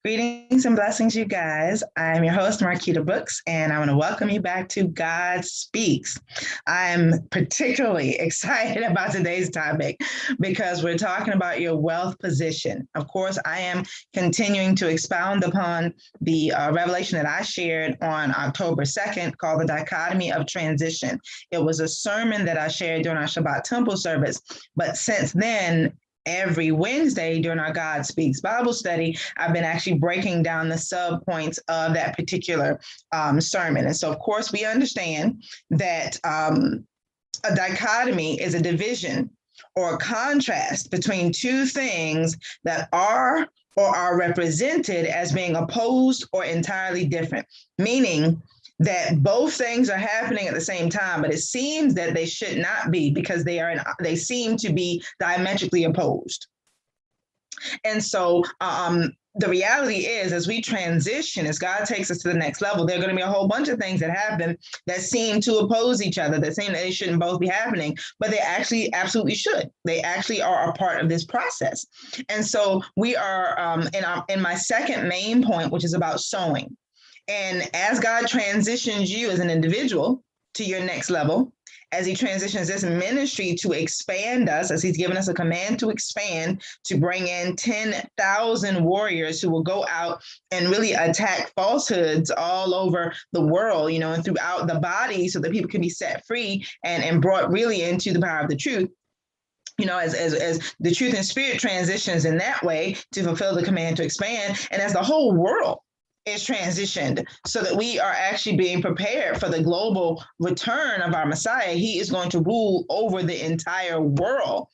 Greetings and blessings, you guys. I'm your host, Marquita Brooks, and I want to welcome you back to God Speaks. I'm particularly excited about today's topic because we're talking about your wealth position. Of course, I am continuing to expound upon the revelation that I shared on October 2nd called The Dichotomy of Transition. It was a sermon that I shared during our Shabbat temple service, but since then, every Wednesday during our God Speaks Bible study, I've been actually breaking down the sub points of that particular sermon. And so, of course, we understand that a dichotomy is a division or a contrast between two things that are or are represented as being opposed or entirely different, meaning that both things are happening at the same time, but it seems that they should not be because they seem to be diametrically opposed. And so the reality is, as we transition, as God takes us to the next level, there are going to be a whole bunch of things that happen that seem to oppose each other, that seem that they shouldn't both be happening, but they actually absolutely should. They actually are a part of this process. And so we are in my second main point, which is about sowing. And as God transitions you as an individual to your next level, as he transitions this ministry to expand us, as he's given us a command to expand, to bring in 10,000 warriors who will go out and really attack falsehoods all over the world, and throughout the body so that people can be set free and brought really into the power of the truth. As the truth and spirit transitions in that way to fulfill the command to expand, and as the whole world is transitioned so that we are actually being prepared for the global return of our Messiah. He is going to rule over the entire world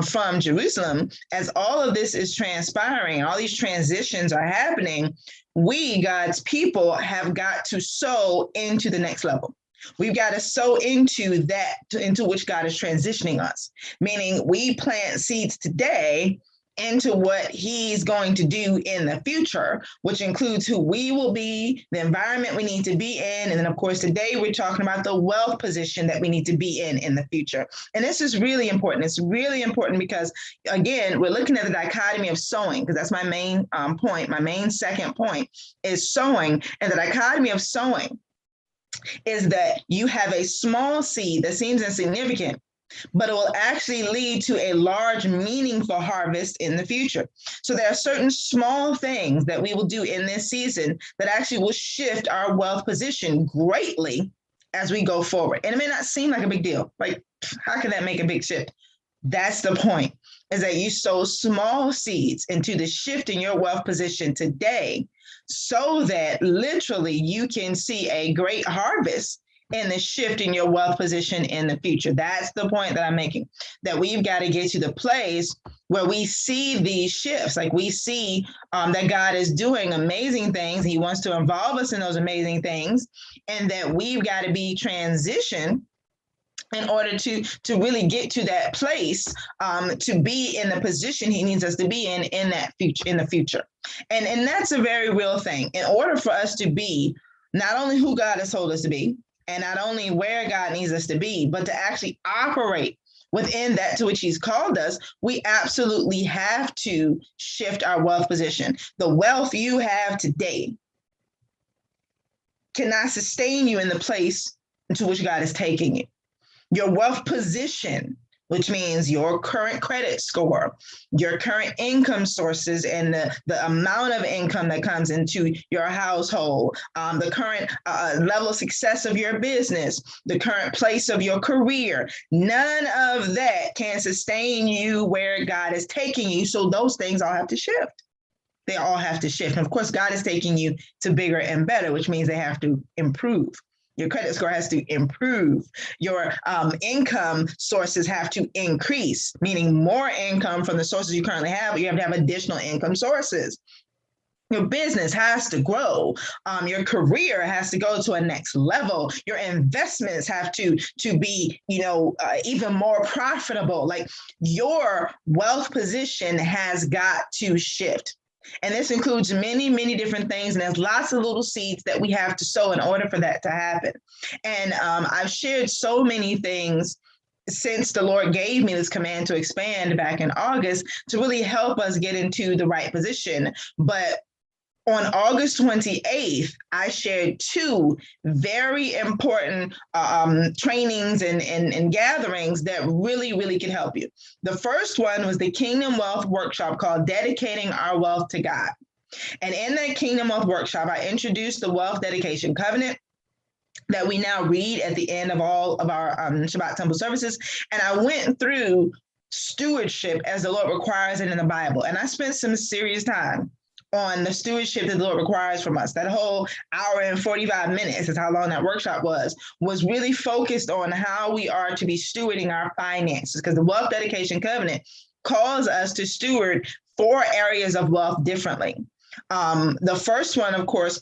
from Jerusalem. As all of this is transpiring, all these transitions are happening, we, God's people, have got to sow into the next level. We've got to sow into that, into which God is transitioning us, meaning we plant seeds today into what he's going to do in the future, which includes who we will be, the environment we need to be in. And then, of course, today we're talking about the wealth position that we need to be in the future. And this is really important. It's really important because, again, we're looking at the dichotomy of sowing, because that's my main point. My main second point is sowing. And the dichotomy of sowing is that you have a small seed that seems insignificant, but it will actually lead to a large, meaningful harvest in the future. So there are certain small things that we will do in this season that actually will shift our wealth position greatly as we go forward. And it may not seem like a big deal. Like, how can that make a big shift? That's the point, is that you sow small seeds into the shift in your wealth position today so that literally you can see a great harvest in the shift in your wealth position in the future. That's the point that I'm making, that we've got to get to the place where we see these shifts, like we see that God is doing amazing things. He wants to involve us in those amazing things, and that we've got to be transitioned in order to really get to that place, to be in the position he needs us to be in that future, in the future. And that's a very real thing. In order for us to be not only who God has told us to be, and not only where God needs us to be, but to actually operate within that to which he's called us, we absolutely have to shift our wealth position. The wealth you have today cannot sustain you in the place into which God is taking you. Your wealth position, which means your current credit score, your current income sources, and the amount of income that comes into your household, the current level of success of your business, the current place of your career. None of that can sustain you where God is taking you. So those things all have to shift. They all have to shift. And of course, God is taking you to bigger and better, which means they have to improve. Your credit score has to improve. Your income sources have to increase, meaning more income from the sources you currently have, but you have to have additional income sources. Your business has to grow. Your career has to go to a next level. Your investments have to be, even more profitable. Like, your wealth position has got to shift. And this includes many, many different things. And there's lots of little seeds that we have to sow in order for that to happen. And I've shared so many things since the Lord gave me this command to expand back in August to really help us get into the right position. But On August 28th, I shared two very important trainings and gatherings that really could help you. The first one was the Kingdom Wealth Workshop called Dedicating Our Wealth to God. And in that Kingdom Wealth Workshop, I introduced the Wealth Dedication Covenant that we now read at the end of all of our Shabbat Temple services. And I went through stewardship as the Lord requires it in the Bible. And I spent some serious time on the stewardship that the Lord requires from us. That whole hour and 45 minutes is how long that workshop was really focused on how we are to be stewarding our finances, because the Wealth Dedication Covenant calls us to steward 4 areas of wealth differently. The first one, of course,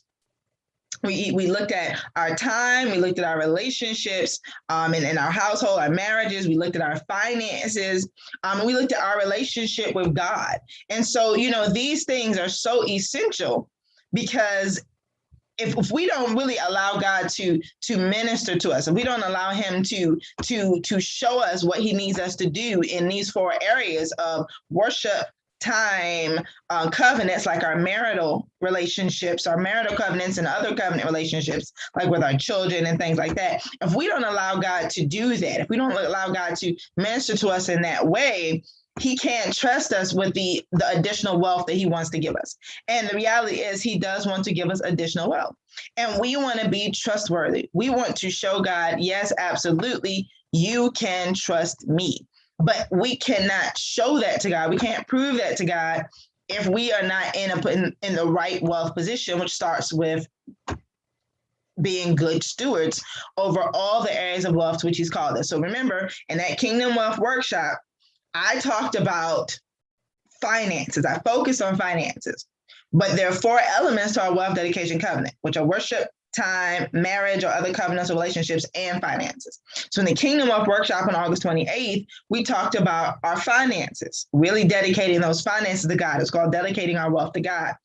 we looked at our time, we looked at our relationships in our household, our marriages, we looked at our finances, and we looked at our relationship with God. And so, these things are so essential, because if we don't really allow God to minister to us, if we don't allow him to show us what he needs us to do in these 4 areas of worship, time, covenants like our marital relationships, our marital covenants and other covenant relationships, like with our children and things like that. If we don't allow God to do that, if we don't allow God to minister to us in that way, he can't trust us with the additional wealth that he wants to give us. And the reality is he does want to give us additional wealth. And we want to be trustworthy. We want to show God, yes, absolutely, you can trust me. But we cannot show that to God. We can't prove that to God if we are not in the right wealth position, which starts with being good stewards over all the areas of wealth which he's called us. So remember, in that Kingdom Wealth Workshop, I talked about finances. I focused on finances. But there are 4 elements to our Wealth Dedication Covenant, which are worship, time, marriage, or other covenants or relationships, and finances. So in the Kingdom Wealth Workshop on August 28th, we talked about our finances, really dedicating those finances to God. It's called Dedicating Our Wealth to God.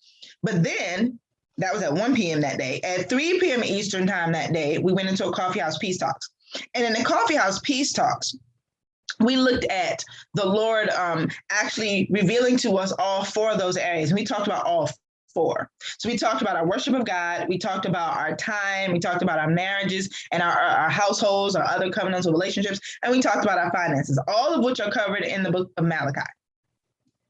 But then, that was at 1 p.m. that day. At 3 p.m. Eastern time that day, we went into a Coffee House Peace Talks. And in the Coffee House Peace Talks, we looked at the Lord actually revealing to us all 4 of those areas. And we talked about all 4. So we talked about our worship of God, we talked about our time, we talked about our marriages and our households, our other covenants or relationships, and we talked about our finances, all of which are covered in the book of Malachi.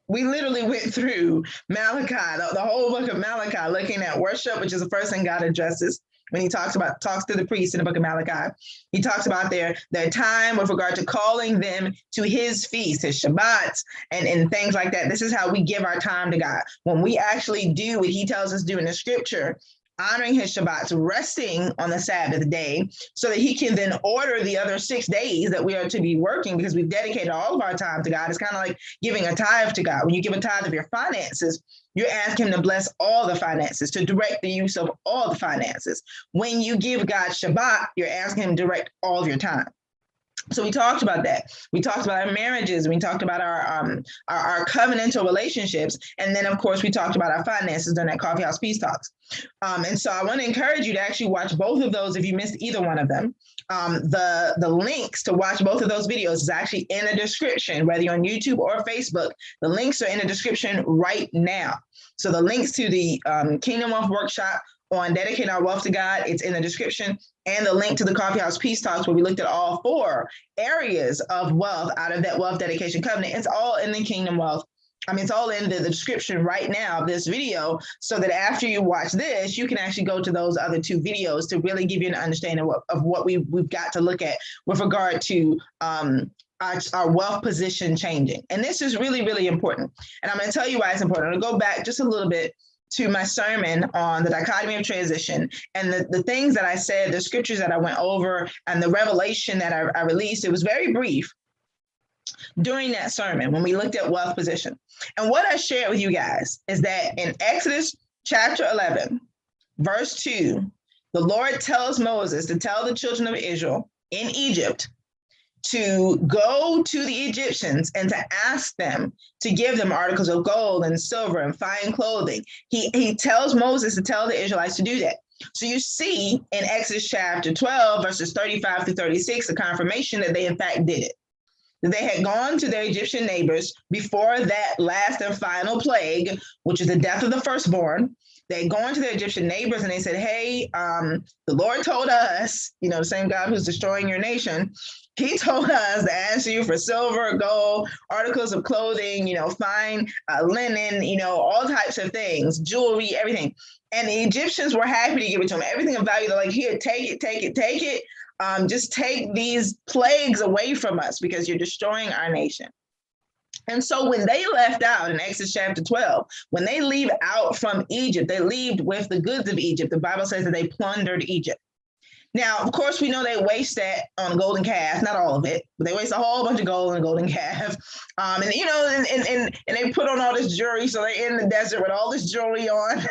We literally went through Malachi, the whole book of Malachi, looking at worship, which is the first thing God addresses when he talks to the priests in the book of Malachi. He talks about their time with regard to calling them to his feasts, his Shabbats, and things like that. This is how we give our time to God. When we actually do what he tells us to do in the scripture, honoring his Shabbats, resting on the Sabbath day, so that he can then order the other 6 days that we are to be working, because we've dedicated all of our time to God. It's kind of like giving a tithe to God. When you give a tithe of your finances, you're asking him to bless all the finances, to direct the use of all the finances. When you give God Shabbat, you're asking him to direct all of your time. So we talked about that. We talked about our marriages. We talked about our covenantal relationships. And then, of course, we talked about our finances during that Coffee House Peace Talks. And so I want to encourage you to actually watch both of those if you missed either one of them. The links to watch both of those videos is actually in the description, whether you're on YouTube or Facebook. The links are in the description right now. So the links to the Kingdom Wealth Workshop on Dedicating Our Wealth to God, it's in the description, and the link to the Coffee House Peace Talks, where we looked at all 4 areas of wealth out of that Wealth Dedication Covenant. It's all in the Kingdom Wealth. It's all in the description right now of this video, so that after you watch this, you can actually go to those other 2 videos to really give you an understanding of what we've got to look at with regard to our wealth position changing. And this is really important. And I'm going to tell you why it's important. I'm going to go back just a little bit to my sermon on the dichotomy of transition, and the things that I said, the scriptures that I went over, and the revelation that I released. It was very brief during that sermon when we looked at wealth position. And what I shared with you guys is that in Exodus chapter 11, verse 2, the Lord tells Moses to tell the children of Israel in Egypt to go to the Egyptians and to ask them to give them articles of gold and silver and fine clothing. He tells Moses to tell the Israelites to do that. So you see in Exodus chapter 12, verses 35 through 36, the confirmation that they in fact did it. that they had gone to their Egyptian neighbors before that last and final plague, which is the death of the firstborn. They go into their Egyptian neighbors and they said, hey, the Lord told us, the same God who's destroying your nation, he told us to ask you for silver, gold, articles of clothing, fine linen, all types of things, jewelry, everything. And the Egyptians were happy to give it to them. Everything of value, they're like, here, take it, take it, take it. Just take these plagues away from us because you're destroying our nation. And so when they left out in Exodus chapter 12, when they leave out from Egypt, they leave with the goods of Egypt. The Bible says that they plundered Egypt. Now, of course, we know they waste that on a golden calf, not all of it, but they waste a whole bunch of gold on a golden calf. And they put on all this jewelry. So they're in the desert with all this jewelry on,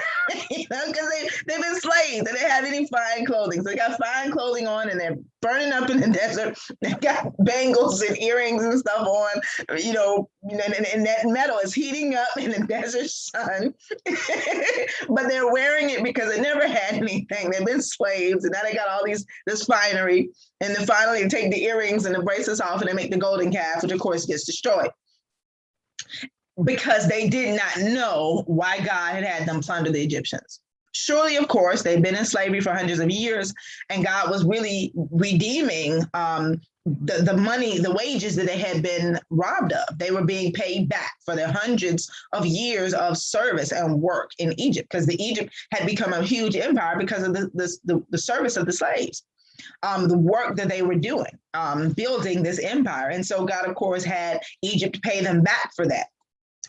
because they've been slaves. They didn't have any fine clothing. So they got fine clothing on and they're burning up in the desert. They got bangles and earrings and stuff on, and that metal is heating up in the desert sun. But they're wearing it because they never had anything. They've been slaves, and now they got all this finery. And then finally they take the earrings and the bracelets off and they make the golden calf, which of course gets destroyed because they did not know why God had them plunder the Egyptians. Surely, of course, they've been in slavery for hundreds of years, and God was really redeeming the money, the wages that they had been robbed of. They were being paid back for their hundreds of years of service and work in Egypt, because Egypt had become a huge empire because of the service of the slaves, the work that they were doing, building this empire. And so God, of course, had Egypt pay them back for that.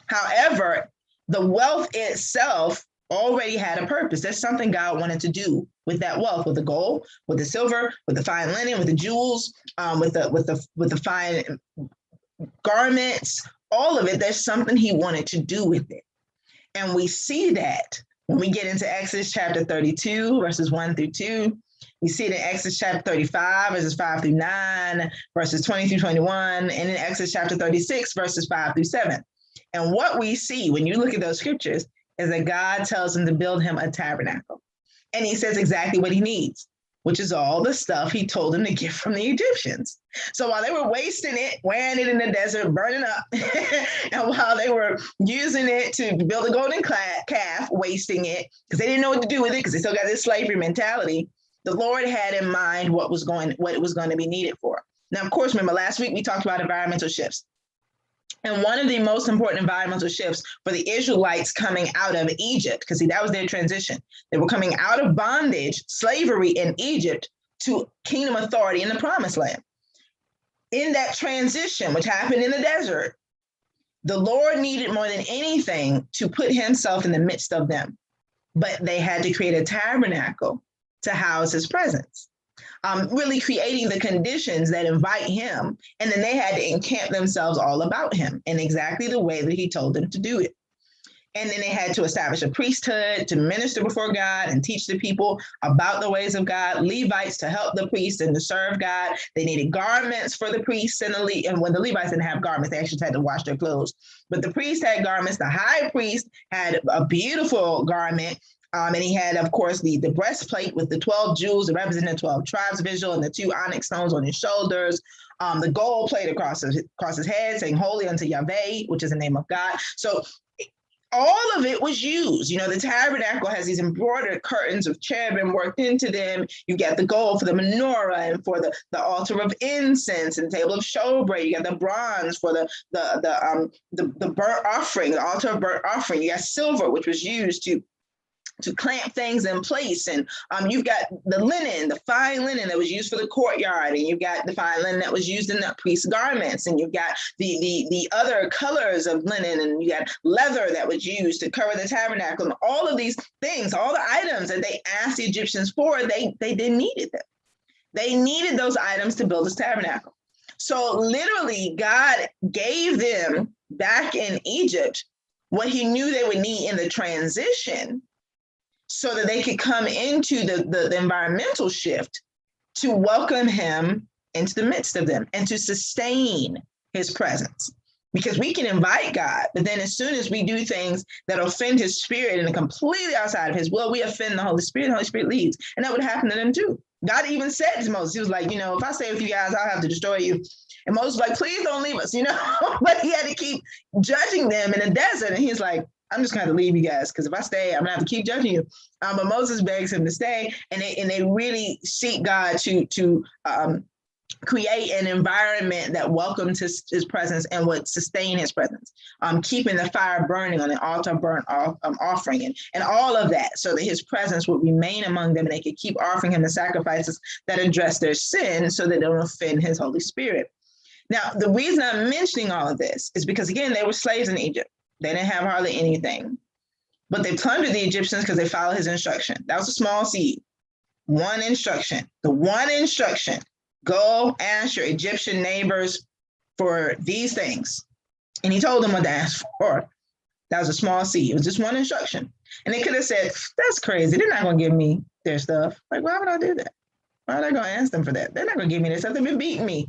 However, the wealth itself already had a purpose. There's something God wanted to do with that wealth, with the gold, with the silver, with the fine linen, with the jewels, with the fine garments, all of it. There's something he wanted to do with it. And we see that when we get into Exodus chapter 32, verses 1 through 2. We see it in Exodus chapter 35, verses 5 through 9, verses 20 through 21, and in Exodus chapter 36, verses 5 through 7. And what we see when you look at those scriptures is that God tells him to build him a tabernacle. And he says exactly what he needs, which is all the stuff he told him to get from the Egyptians. So while they were wasting it, wearing it in the desert, burning up, and while they were using it to build a golden calf, wasting it, because they didn't know what to do with it, because they still got this slavery mentality, the Lord had in mind what it was going to be needed for. Now, of course, remember last week we talked about environmental shifts. And one of the most important environmental shifts for the Israelites coming out of Egypt, because that was their transition. They were coming out of bondage, slavery in Egypt, to kingdom authority in the promised land. In that transition, which happened in the desert, the Lord needed more than anything to put himself in the midst of them. But they had to create a tabernacle to house his presence. Really creating the conditions that invite him. And then they had to encamp themselves all about him in exactly the way that he told them to do it. And then they had to establish a priesthood to minister before God and teach the people about the ways of God, Levites to help the priests and to serve God. They needed garments for the priests and and when the Levites didn't have garments, they actually had to wash their clothes. But the priests had garments. The high priest had a beautiful garment. And he had, of course, the breastplate with the 12 jewels that represented the 12 tribes of Israel and the 2 onyx stones on his shoulders, the gold plate across his head saying, Holy unto Yahweh, which is the name of God. So all of it was used. The tabernacle has these embroidered curtains of cherubim worked into them. You get the gold for the menorah and for the altar of incense and the table of showbread. You got the bronze for the burnt offering, the altar of burnt offering. You got silver, which was used to clamp things in place. And you've got the linen, the fine linen that was used for the courtyard. And you've got the fine linen that was used in the priest's garments. And you've got the other colors of linen. And you got leather that was used to cover the tabernacle. And all of these things, all the items that they asked the Egyptians for, they didn't need them. They needed those items to build this tabernacle. So literally, God gave them back in Egypt what he knew they would need in the transition, so that they could come into the environmental shift to welcome him into the midst of them and to sustain his presence. Because we can invite God, but then as soon as we do things that offend his spirit and are completely outside of his will, we offend the Holy Spirit. The Holy Spirit leaves. And that would happen to them too. God even said to Moses, he was like, if I stay with you guys, I'll have to destroy you. And Moses was like, please don't leave us, but he had to keep judging them in the desert. And he's like, I'm just going to leave you guys, because if I stay, I'm going to have to keep judging you. But Moses begs him to stay, and they really seek God to create an environment that welcomes his presence and would sustain his presence, keeping the fire burning on the altar burnt offering and all of that, so that his presence would remain among them and they could keep offering him the sacrifices that address their sin so that they don't offend his Holy Spirit. Now, the reason I'm mentioning all of this is because, again, they were slaves in Egypt. They didn't have hardly anything, but they plundered the Egyptians because they followed his instruction. That was a small seed. One instruction, the one instruction. Go ask your Egyptian neighbors for these things. And he told them what to ask for. That was a small seed. It was just one instruction. And they could have said, that's crazy. They're not going to give me their stuff. Like, why would I do that? Why would I go ask them for that? They're not going to give me their stuff. They've been beating me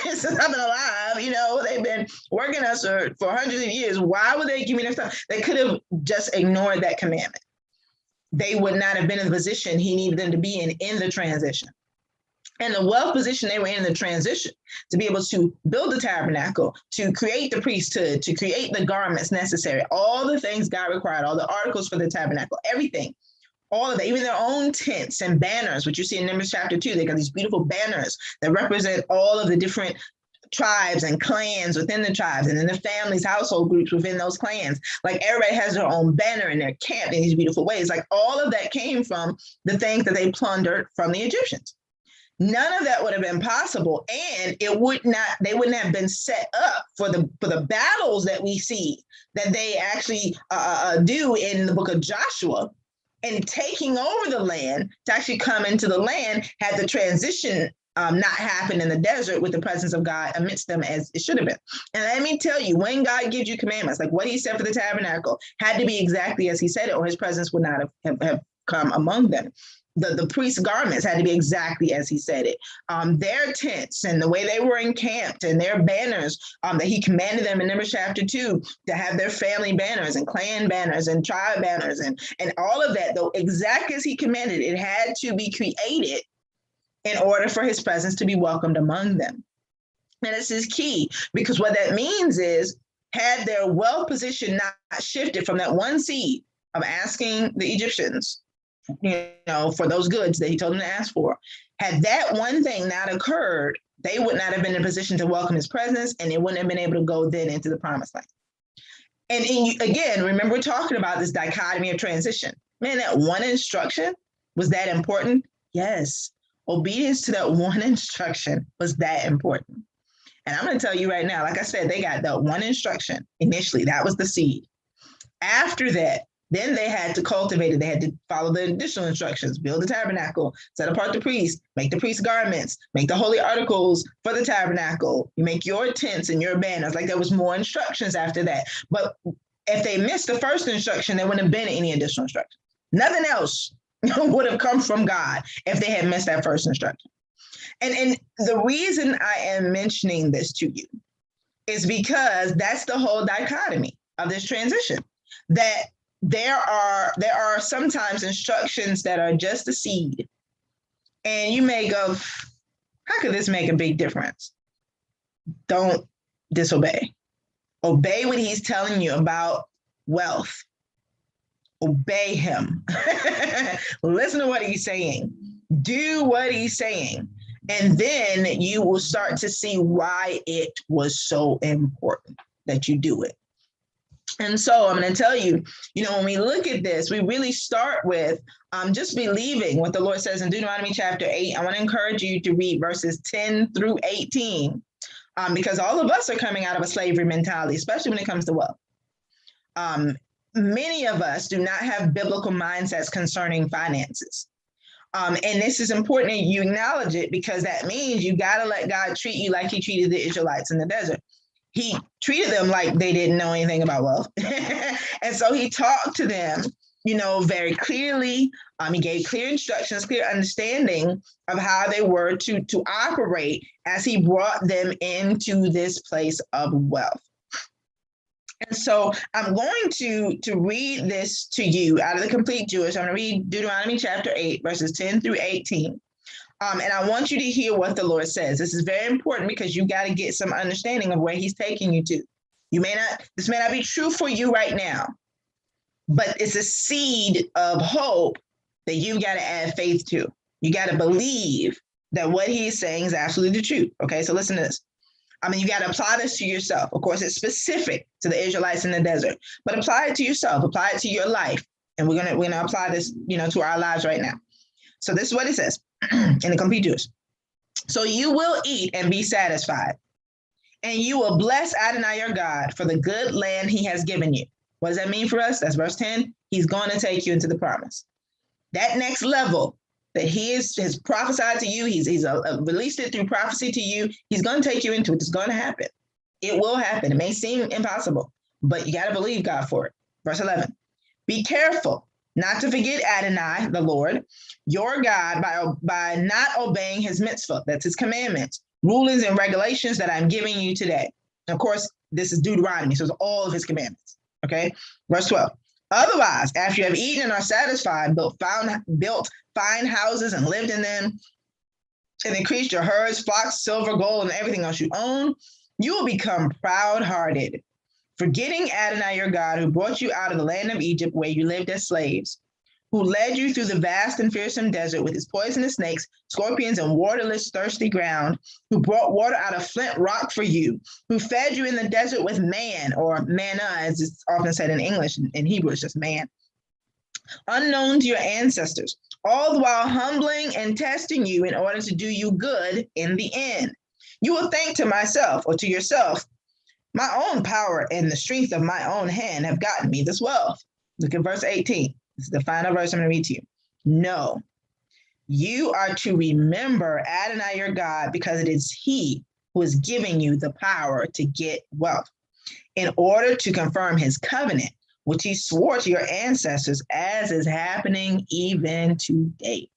since I've been alive. They've been working us for hundreds of years. Why would they give me their stuff? They could have just ignored that commandment. They would not have been in the position he needed them to be in the transition. And the wealth position they were in the transition, to be able to build the tabernacle, to create the priesthood, to create the garments necessary, all the things God required, all the articles for the tabernacle, everything, all of that, even their own tents and banners, which you see in Numbers chapter 2, they got these beautiful banners that represent all of the different tribes and clans within the tribes, and then the families, household groups within those clans. Like, everybody has their own banner in their camp in these beautiful ways. Like, all of that came from the things that they plundered from the Egyptians. None of that would have been possible, and they wouldn't have been set up for the battles that we see that they actually do in the book of Joshua, and taking over the land to actually come into the land had the transition not happen in the desert with the presence of God amidst them as it should have been. And let me tell you, when God gives you commandments, like what he said for the tabernacle had to be exactly as he said it, or his presence would not have come among them. The priest's garments had to be exactly as he said it. Their tents and the way they were encamped and their banners that he commanded them in Numbers chapter 2 to have their family banners and clan banners and tribe banners and all of that, though exactly as he commanded, it had to be created in order for his presence to be welcomed among them. And this is key, because what that means is, had their wealth position not shifted from that one seed of asking the Egyptians for those goods that he told them to ask for, had that one thing not occurred, they would not have been in a position to welcome his presence, and they wouldn't have been able to go then into the promised land. And again, remember, we're talking about this dichotomy of transition. Man, that one instruction, was that important? Yes. Obedience to that one instruction was that important. And I'm going to tell you right now, like I said, they got that one instruction initially. That was the seed. After that, then they had to cultivate it. They had to follow the additional instructions, build the tabernacle, set apart the priest, make the priest garments, make the holy articles for the tabernacle. You make your tents and your banners. Like, there was more instructions after that. But if they missed the first instruction, there wouldn't have been any additional instructions. Nothing else would have come from God if they had missed that first instruction. And the reason I am mentioning this to you is because that's the whole dichotomy of this transition, that there are sometimes instructions that are just a seed, and you may go, how could this make a big difference? Don't disobey. Obey what he's telling you about wealth. Obey him. Listen to what he's saying. Do what he's saying. And then you will start to see why it was so important that you do it. And so I'm going to tell you, when we look at this, we really start with just believing what the Lord says in Deuteronomy chapter 8. I want to encourage you to read verses 10 through 18, because all of us are coming out of a slavery mentality, especially when it comes to wealth. Many of us do not have biblical mindsets concerning finances. And this is important that you acknowledge it, because that means you got to let God treat you like he treated the Israelites in the desert. He treated them like they didn't know anything about wealth. And so he talked to them, very clearly. He gave clear instructions, clear understanding of how they were to operate as he brought them into this place of wealth. And so I'm going to read this to you out of the Complete Jewish. I'm going to read Deuteronomy chapter 8, verses 10 through 18. And I want you to hear what the Lord says. This is very important because you got to get some understanding of where he's taking you to. This may not be true for you right now, but it's a seed of hope that you've got to add faith to. You got to believe that what he's saying is absolutely the truth. Okay, so listen to this. You got to apply this to yourself. Of course, it's specific to the Israelites in the desert, but apply it to yourself, apply it to your life. And we're gonna apply this, to our lives right now. So this is what it says in the complete Jewish. So you will eat and be satisfied, and you will bless Adonai your God for the good land he has given you. What does that mean for us? That's verse 10. He's going to take you into the promise. That next level that he has prophesied to you, he's released it through prophecy to you. He's going to take you into it. It's going to happen. It will happen. It may seem impossible, but you got to believe God for it. Verse 11, be careful not to forget Adonai, the Lord, your God, by not obeying his mitzvah, that's his commandments, rulings and regulations that I'm giving you today. And of course, this is Deuteronomy, so it's all of his commandments. Okay, verse 12. Otherwise, after you have eaten and are satisfied, built fine houses and lived in them, and increased your herds, flocks, silver, gold, and everything else you own, you will become proud-hearted, forgetting Adonai your God, who brought you out of the land of Egypt, where you lived as slaves, who led you through the vast and fearsome desert with its poisonous snakes, scorpions, and waterless, thirsty ground, who brought water out of flint rock for you, who fed you in the desert with man, or manna, as it's often said in English. In Hebrew, it's just man, unknown to your ancestors, all the while humbling and testing you in order to do you good in the end. You will think to myself, or to yourself, my own power and the strength of my own hand have gotten me this wealth. Look at verse 18. This is the final verse I'm going to read to you. No, you are to remember Adonai your God, because it is he who is giving you the power to get wealth, in order to confirm his covenant, which he swore to your ancestors, as is happening even today.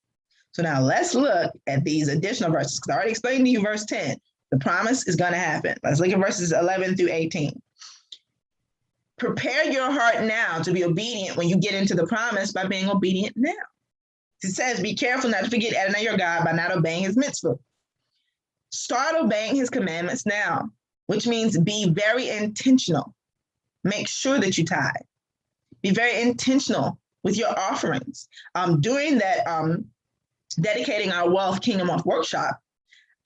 So now let's look at these additional verses, because I already explained to you verse 10. The promise is going to happen. Let's look at verses 11 through 18. Prepare your heart now to be obedient when you get into the promise by being obedient now. It says, be careful not to forget Adonai your God by not obeying his mitzvah. Start obeying his commandments now, which means be very intentional. Make sure that you tithe. Be very intentional with your offerings. During that Dedicating Our Wealth Kingdom Wealth workshop,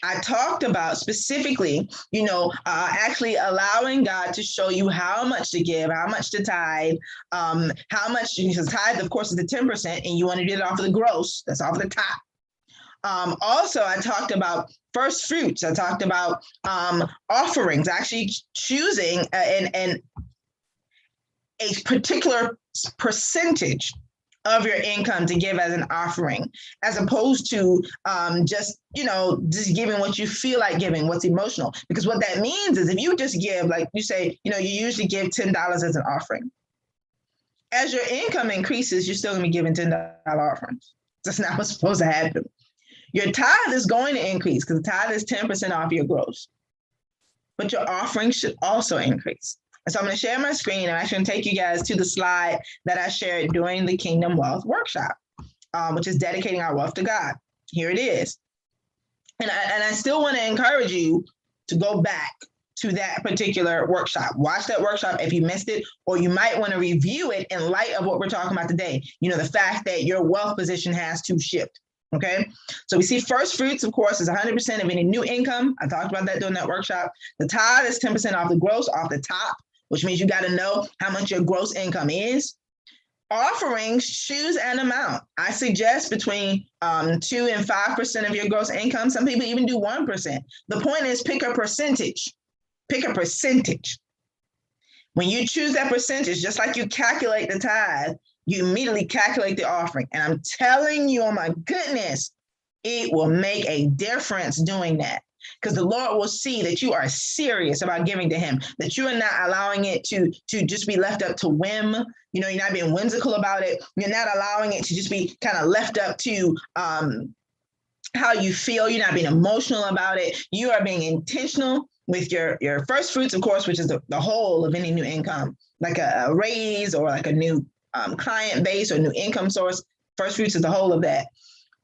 I talked about specifically, actually allowing God to show you how much to give, how much to tithe, how much, because tithe, of course, is the 10%, and you want to get it off of the gross, that's off the top. Also, I talked about first fruits. I talked about offerings, actually choosing a particular percentage of your income to give as an offering, as opposed to just giving what you feel like giving, what's emotional. Because what that means is, if you just give, like you say, you usually give $10 as an offering. As your income increases, you're still going to be giving $10 offerings. That's not what's supposed to happen. Your tithe is going to increase, because the tithe is 10% off your gross. But your offering should also increase. And so I'm going to share my screen. I'm actually going to take you guys to the slide that I shared during the Kingdom Wealth Workshop, which is dedicating our wealth to God. Here it is. And I still want to encourage you to go back to that particular workshop. Watch that workshop if you missed it, or you might want to review it in light of what we're talking about today. The fact that your wealth position has to shift. Okay, so we see first fruits, of course, is 100% of any new income. I talked about that during that workshop. The tithe is 10% off the gross, off the top, which means you got to know how much your gross income is. Offerings, choose an amount. I suggest between 2 and 5% of your gross income. Some people even do 1%. The point is, pick a percentage. Pick a percentage. When you choose that percentage, just like you calculate the tithe, you immediately calculate the offering. And I'm telling you, oh my goodness, it will make a difference doing that. Because the Lord will see that you are serious about giving to him, that you are not allowing it to just be left up to whim. You're not being whimsical about it. You're not allowing it to just be kind of left up to how you feel. You're not being emotional about it. You are being intentional with your first fruits, of course, which is the whole of any new income, like a raise or like a new client base or new income source. First fruits is the whole of that.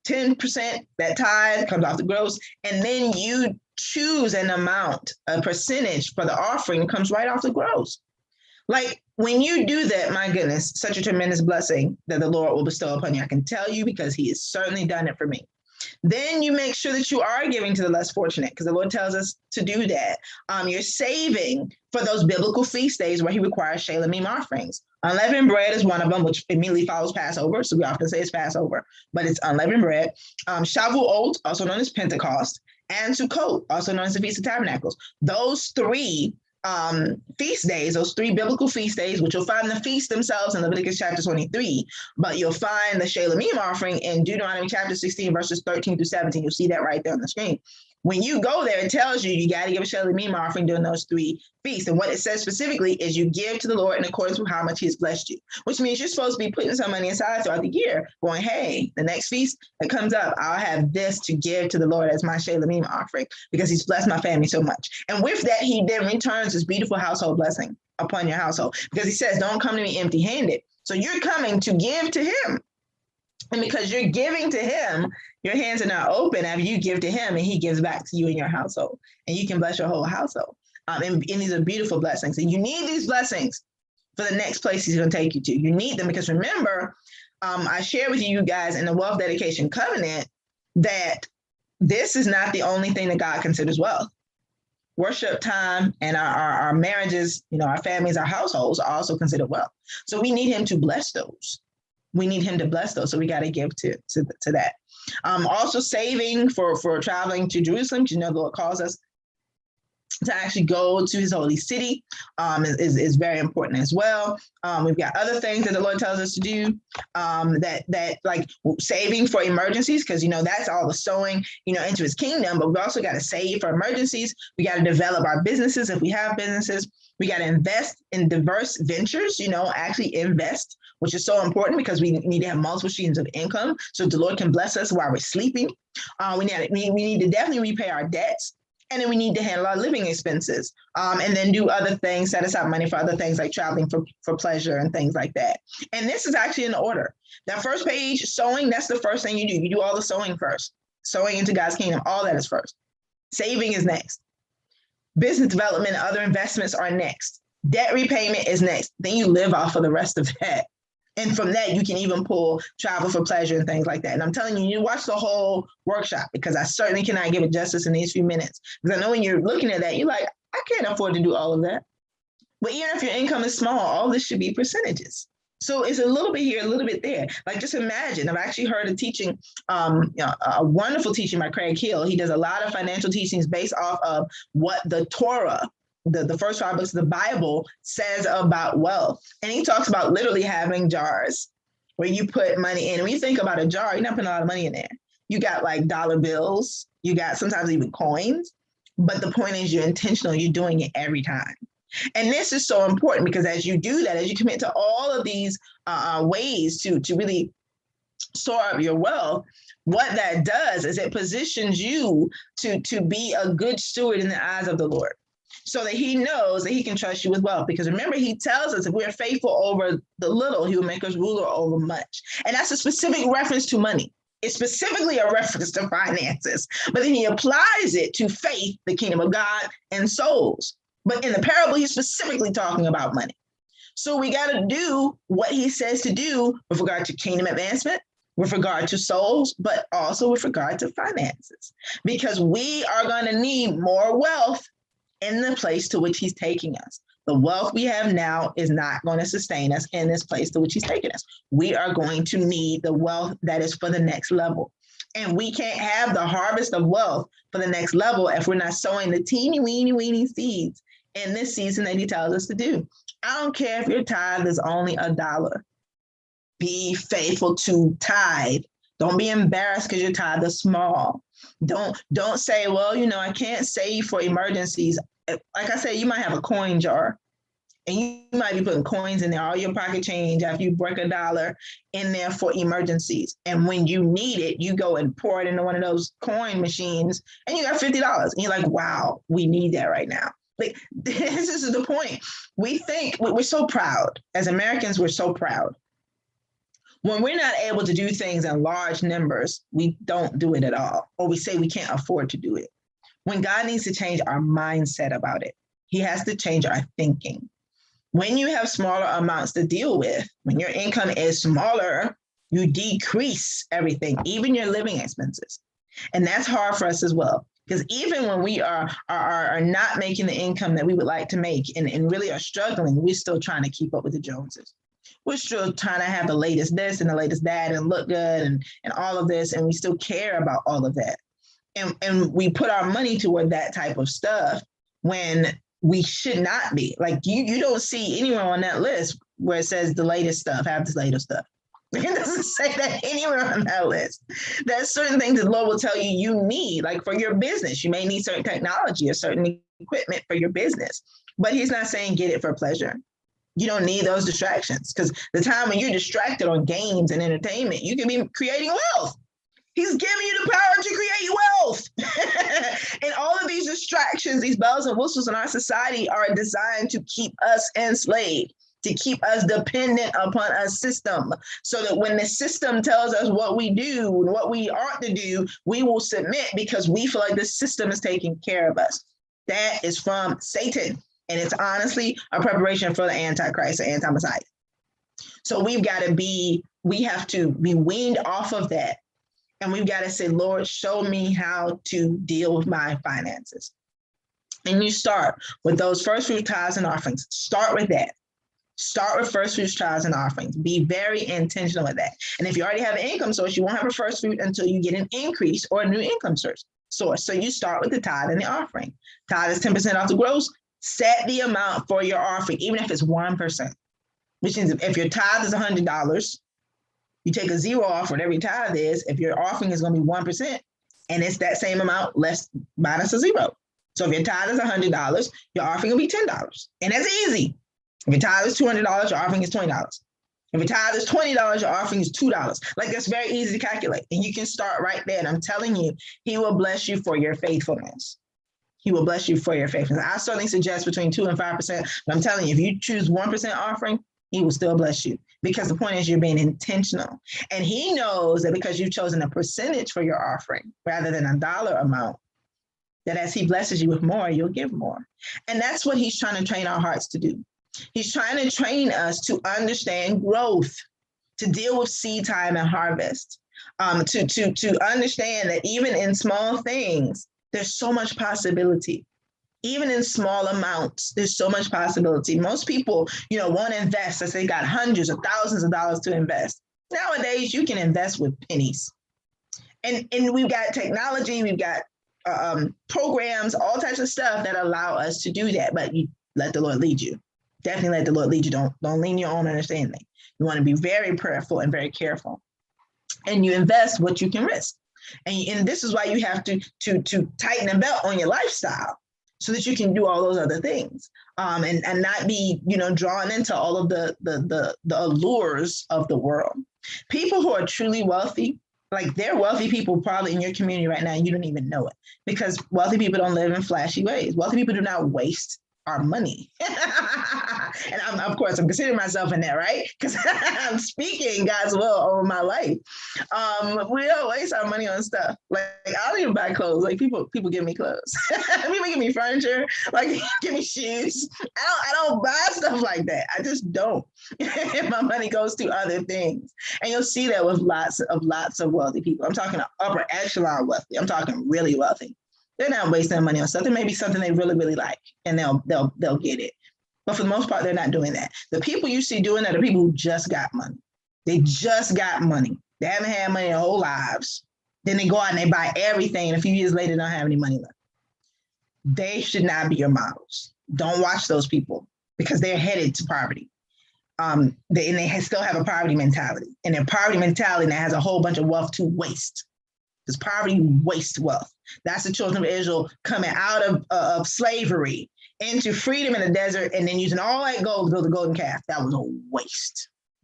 10%, that tithe comes off the gross, and then you choose an amount, a percentage for the offering that comes right off the gross. Like when you do that, my goodness, such a tremendous blessing that the Lord will bestow upon you. I can tell you because he has certainly done it for me. Then you make sure that you are giving to the less fortunate because the Lord tells us to do that. You're saving for those biblical feast days where he requires Shalomim offerings. Unleavened bread is one of them, which immediately follows Passover. So we often say it's Passover, but it's unleavened bread. Shavuot, also known as Pentecost, and Sukkot, also known as the Feast of Tabernacles. Those three feast days, those three biblical feast days, which you'll find the feasts themselves in Leviticus chapter 23, but you'll find the Shalomim offering in Deuteronomy chapter 16, verses 13 through 17. You'll see that right there on the screen. When you go there, it tells you you got to give a Shalomim offering during those three feasts. And what it says specifically is you give to the Lord in accordance with how much he has blessed you, which means you're supposed to be putting some money aside throughout the year going, hey, the next feast that comes up, I'll have this to give to the Lord as my Shalomim offering because he's blessed my family so much. And with that, he then returns this beautiful household blessing upon your household because he says, don't come to me empty handed. So you're coming to give to him. And because you're giving to him, your hands are not open after you give to him and he gives back to you and your household. And you can bless your whole household. And these are beautiful blessings. And you need these blessings for the next place he's going to take you to. You need them because remember, I shared with you guys in the Wealth Dedication Covenant that this is not the only thing that God considers wealth. Worship time and our marriages, our families, our households are also considered wealth. So we need him to bless those. We need him to bless those. So we got to give to that. Also saving for traveling to Jerusalem. The Lord calls us to actually go to his holy city is very important as well. We've got other things that the Lord tells us to do that like saving for emergencies, because, that's all the sowing, into his kingdom. But we also got to save for emergencies. We got to develop our businesses if we have businesses. We got to invest in diverse ventures, actually invest, which is so important because we need to have multiple streams of income so the Lord can bless us while we're sleeping. We need to definitely repay our debts. And then we need to handle our living expenses and then do other things, set aside money for other things like traveling for pleasure and things like that. And this is actually in order. That first page, sowing, that's the first thing you do. You do all the sowing first. Sowing into God's kingdom, all that is first. Saving is next. Business development and other investments are next. Debt repayment is next. Then you live off of the rest of that. And from that, you can even pull travel for pleasure and things like that. And I'm telling you, you watch the whole workshop because I certainly cannot give it justice in these few minutes. Because I know when you're looking at that, you're like, I can't afford to do all of that. But even if your income is small, all this should be percentages. So it's a little bit here, a little bit there. Like just imagine, I've actually heard a teaching, a wonderful teaching by Craig Hill. He does a lot of financial teachings based off of what the Torah, the first 5 books of the Bible says about wealth. And he talks about literally having jars where you put money in. And when you think about a jar, you're not putting a lot of money in there. You got like dollar bills, you got sometimes even coins, but the point is you're intentional, you're doing it every time. And this is so important because as you do that, as you commit to all of these ways to really store up your wealth, what that does is it positions you to be a good steward in the eyes of the Lord, so that he knows that he can trust you with wealth. Because remember, he tells us if we're faithful over the little, he will make us ruler over much. And that's a specific reference to money. It's specifically a reference to finances, but then he applies it to faith, the kingdom of God, and souls. But in the parable, he's specifically talking about money. So we got to do what he says to do with regard to kingdom advancement, with regard to souls, but also with regard to finances, because we are going to need more wealth in the place to which he's taking us. The wealth we have now is not going to sustain us in this place to which he's taking us. We are going to need the wealth that is for the next level. And we can't have the harvest of wealth for the next level if we're not sowing the teeny weeny seeds in this season that he tells us to do. I don't care if your tithe is only $1. Be faithful to tithe. Don't be embarrassed because your tithe is small. Don't say, well, I can't save for emergencies. Like I said, you might have a coin jar and you might be putting coins in there, all your pocket change after you break $1 in there for emergencies. And when you need it, you go and pour it into one of those coin machines and you got $50. And you're like, wow, we need that right now. Like, this is the point. We think we're so proud. As Americans, we're so proud. When we're not able to do things in large numbers, we don't do it at all, or we say we can't afford to do it. When God needs to change our mindset about it, he has to change our thinking. When you have smaller amounts to deal with, when your income is smaller, you decrease everything, even your living expenses. And that's hard for us as well. Because even when we are not making the income that we would like to make and really are struggling, we're still trying to keep up with the Joneses. We're still trying to have the latest this and the latest that and look good and all of this. And we still care about all of that. And we put our money toward that type of stuff when we should not be. Like you don't see anywhere on that list where it says the latest stuff, have this latest stuff. It doesn't say that anywhere on that list. There's certain things that the Lord will tell you you need, like for your business. You may need certain technology or certain equipment for your business, but he's not saying get it for pleasure. You don't need those distractions, because the time when you're distracted on games and entertainment, you can be creating wealth. He's giving you the power to create wealth. And all of these distractions, these bells and whistles in our society are designed to keep us enslaved, to keep us dependent upon a system, so that when the system tells us what we do and what we ought to do, we will submit because we feel like the system is taking care of us. That is from Satan. And it's honestly a preparation for the Antichrist or anti-Messiah. So we have to be weaned off of that. And we've got to say, Lord, show me how to deal with my finances. And you start with those first fruit tithes and offerings. Start with that. Start with first fruits, tithes, and offerings. Be very intentional with that. And if you already have an income source, you won't have a first fruit until you get an increase or a new income source. So you start with the tithe and the offering. Tithe is 10% off the gross. Set the amount for your offering, even if it's 1%, which means if your tithe is $100, you take a zero off what every tithe is. If your offering is going to be 1%, and it's that same amount less minus a zero. So if your tithe is $100, your offering will be $10. And that's easy. If your tithe is $200, your offering is $20. If your tithe is $20, your offering is $2. Like, that's very easy to calculate. And you can start right there. And I'm telling you, he will bless you for your faithfulness. He will bless you for your faithfulness. I certainly suggest between 2 and 5%. But I'm telling you, if you choose 1% offering, he will still bless you, because the point is you're being intentional. And he knows that because you've chosen a percentage for your offering rather than a dollar amount, that as he blesses you with more, you'll give more. And that's what he's trying to train our hearts to do. He's trying to train us to understand growth, to deal with seed time and harvest, to understand that even in small things, there's so much possibility. Even in small amounts, there's so much possibility. Most people, won't invest as they got hundreds of thousands of dollars to invest. Nowadays, you can invest with pennies. And we've got technology, we've got programs, all types of stuff that allow us to do that. But you let the Lord lead you. Definitely let the Lord lead you. Don't lean your own understanding. You want to be very prayerful and very careful. And you invest what you can risk. And this is why you have to tighten the belt on your lifestyle, so that you can do all those other things, and not be, drawn into all of the allures of the world. People who are truly wealthy, like, they're wealthy people probably in your community right now, and you don't even know it, because wealthy people don't live in flashy ways. Wealthy people do not waste our money. And I'm considering myself in that, right? Because I'm speaking God's will over my life. We don't waste our money on stuff. Like, I don't even buy clothes. Like, people give me clothes. People give me furniture. Like, give me shoes. I don't buy stuff like that. I just don't. My money goes to other things. And you'll see that with lots of wealthy people. I'm talking upper echelon wealthy. I'm talking really wealthy. They're not wasting money on stuff. There may be something they really, really like, and they'll get it. But for the most part, they're not doing that. The people you see doing that are people who just got money. They just got money. They haven't had money their whole lives. Then they go out and they buy everything, and a few years later, they don't have any money left. They should not be your models. Don't watch those people, because they're headed to poverty. They still have a poverty mentality. And their poverty mentality now has a whole bunch of wealth to waste. Because poverty wastes wealth. That's the children of Israel coming out of slavery into freedom in the desert, and then using all that gold to build the golden calf. That was a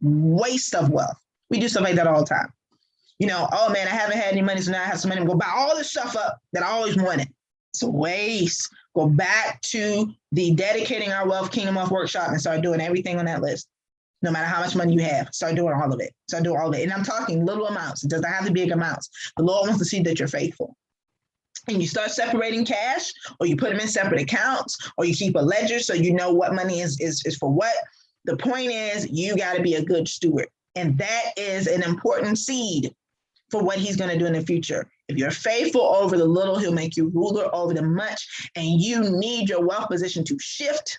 waste of wealth. We do stuff like that all the time. Oh man, I haven't had any money, so now I have some money to go buy all this stuff up that I always wanted. It's a waste. Go back to the dedicating our wealth, Kingdom Wealth Workshop, and start doing everything on that list. No matter how much money you have, start doing all of it. Start doing all of it. And I'm talking little amounts. It doesn't have to be big amounts. The Lord wants to see that you're faithful. And you start separating cash, or you put them in separate accounts, or you keep a ledger so you know what money is for what. The point is, you got to be a good steward. And that is an important seed for what he's going to do in the future. If you're faithful over the little, he'll make you ruler over the much. And you need your wealth position to shift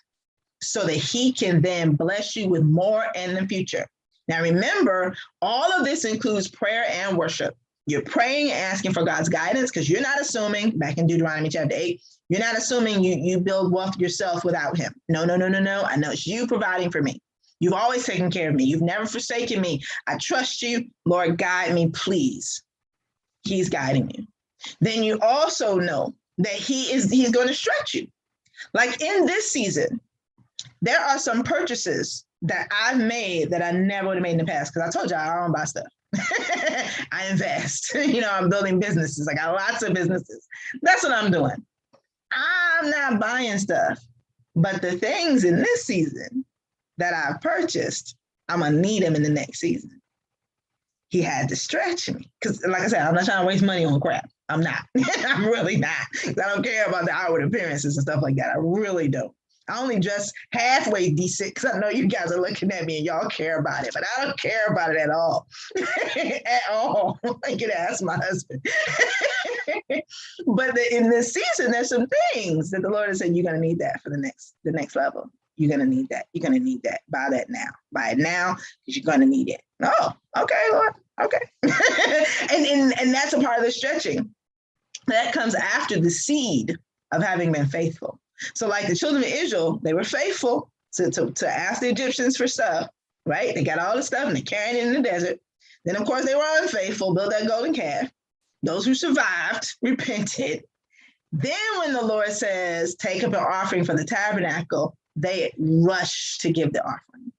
so that he can then bless you with more in the future. Now, remember, all of this includes prayer and worship. You're praying and asking for God's guidance, because you're not assuming, back in Deuteronomy chapter 8, you're not assuming you build wealth yourself without him. No. I know it's you providing for me. You've always taken care of me. You've never forsaken me. I trust you. Lord, guide me, please. He's guiding you. Then you also know that he's going to stretch you. Like in this season, there are some purchases that I've made that I never would have made in the past, because I told you I don't buy stuff. I invest. I'm building businesses. I got lots of businesses. That's what I'm doing. I'm not buying stuff. But the things in this season that I've purchased, I'm going to need them in the next season. He had to stretch me. Because like I said, I'm not trying to waste money on crap. I'm not. I'm really not. I don't care about the outward appearances and stuff like that. I really don't. I only dress halfway decent because I know you guys are looking at me and y'all care about it, but I don't care about it at all. At all. I can ask my husband. But in this season, there's some things that the Lord has said, you're going to need that for the next level. You're going to need that. You're going to need that. Buy that now. Buy it now because you're going to need it. Oh, okay, Lord. Okay. and that's a part of the stretching. That comes after the seed of having been faithful. So like the children of Israel, they were faithful to ask the Egyptians for stuff, right? They got all the stuff and they carried it in the desert. Then, of course, they were unfaithful, built that golden calf. Those who survived repented. Then when the Lord says, take up an offering for the tabernacle, they rush to give the offering.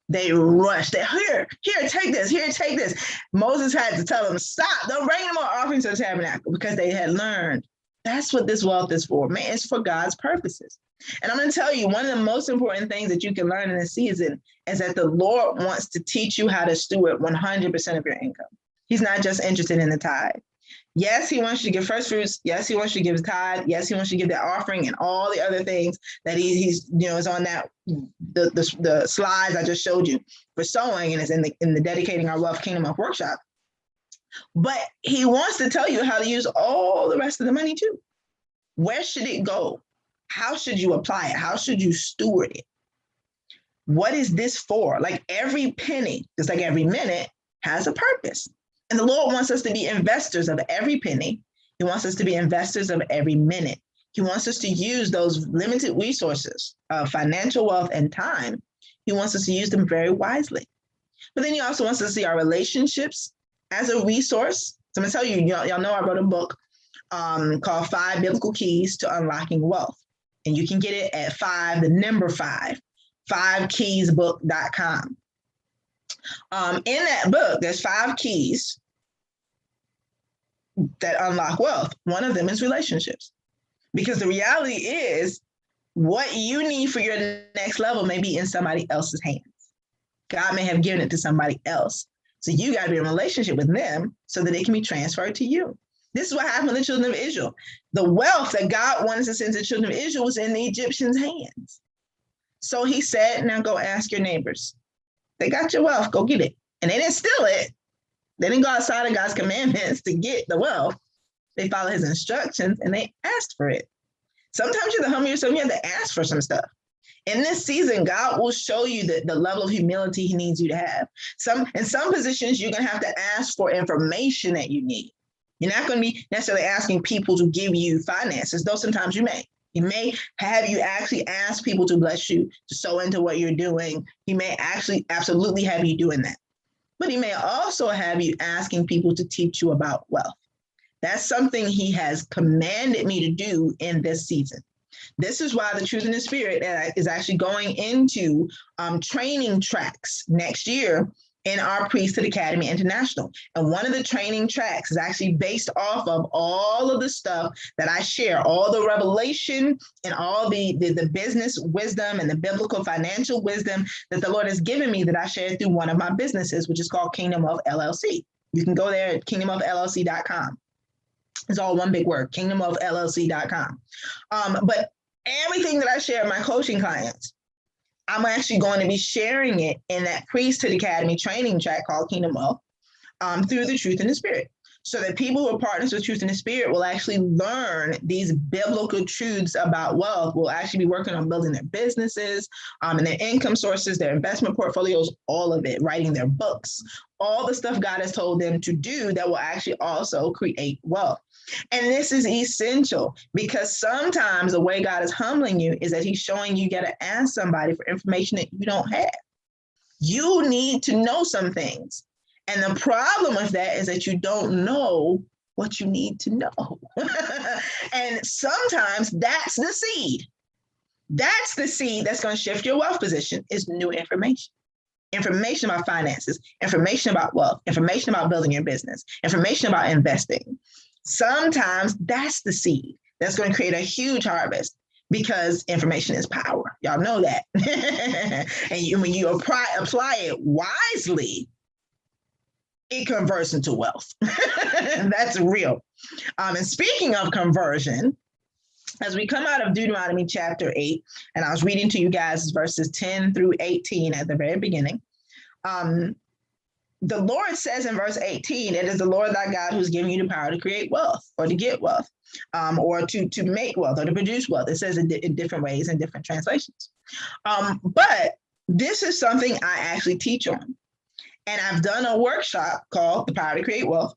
They rushed. Here, take this. Moses had to tell them, stop, don't bring any more offerings to the tabernacle, because they had learned that's what this wealth is for. Man, it's for God's purposes. And I'm going to tell you, one of the most important things that you can learn in this season is that the Lord wants to teach you how to steward 100% of your income. He's not just interested in the tithe. Yes, he wants you to give first fruits. Yes, he wants you to give tithe. Yes, he wants you to give that offering and all the other things that he's is on that the slides I just showed you for sowing, and it's in the Dedicating Our Wealth Kingdom of workshop. But he wants to tell you how to use all the rest of the money too. Where should it go? How should you apply it? How should you steward it? What is this for? Like every penny, just like every minute, has a purpose. And the Lord wants us to be investors of every penny. He wants us to be investors of every minute. He wants us to use those limited resources of financial wealth and time. He wants us to use them very wisely. But then he also wants us to see our relationships as a resource. So I'm going to tell you, y'all know I wrote a book called 5 Biblical Keys to Unlocking Wealth. And you can get it at 5keysbook.com. In that book, there's 5 keys that unlock wealth. One of them is relationships. Because the reality is, what you need for your next level may be in somebody else's hands. God may have given it to somebody else. So you got to be in a relationship with them so that it can be transferred to you. This is what happened to the children of Israel. The wealth that God wanted to send to the children of Israel was in the Egyptians' hands. So he said, now go ask your neighbors. They got your wealth, go get it. And they didn't steal it. They didn't go outside of God's commandments to get the wealth. They followed his instructions and they asked for it. Sometimes you have to humble yourself, you have to ask for some stuff. In this season, God will show you the level of humility he needs you to have. In some positions, you're going to have to ask for information that you need. You're not going to be necessarily asking people to give you finances, though sometimes you may. He may have you actually ask people to bless you, to sow into what you're doing. He may actually absolutely have you doing that. But he may also have you asking people to teach you about wealth. That's something he has commanded me to do in this season. This is why the Truth in the Spirit is actually going into training tracks next year in our Priesthood Academy International. And one of the training tracks is actually based off of all of the stuff that I share, all the revelation and all the business wisdom and the biblical financial wisdom that the Lord has given me that I share through one of my businesses, which is called Kingdom of LLC. You can go there at kingdomofllc.com. It's all one big word, kingdomofllc.com. But everything that I share with my coaching clients, I'm actually going to be sharing it in that Priesthood Academy training track called Kingdom of, through the Truth and the Spirit. So that people who are partners with Truth and the Spirit will actually learn these biblical truths about wealth, will actually be working on building their businesses, and their income sources, their investment portfolios, all of it, writing their books, all the stuff God has told them to do that will actually also create wealth. And this is essential because sometimes the way God is humbling you is that he's showing you got to ask somebody for information that you don't have. You need to know some things. And the problem with that is that you don't know what you need to know. And sometimes that's the seed. That's the seed that's going to shift your wealth position is new information. Information about finances, information about wealth, information about building your business, information about investing. Sometimes that's the seed that's going to create a huge harvest because information is power. Y'all know that. And when you apply it wisely, it converts into wealth. That's real. And speaking of conversion, as we come out of Deuteronomy chapter 8, and I was reading to you guys verses 10 through 18 at the very beginning, the Lord says in verse 18, it is the Lord thy God who's giving you the power to create wealth or to get wealth, or to make wealth or to produce wealth. It says in different ways in different translations. But this is something I actually teach on. And I've done a workshop called The Power to Create Wealth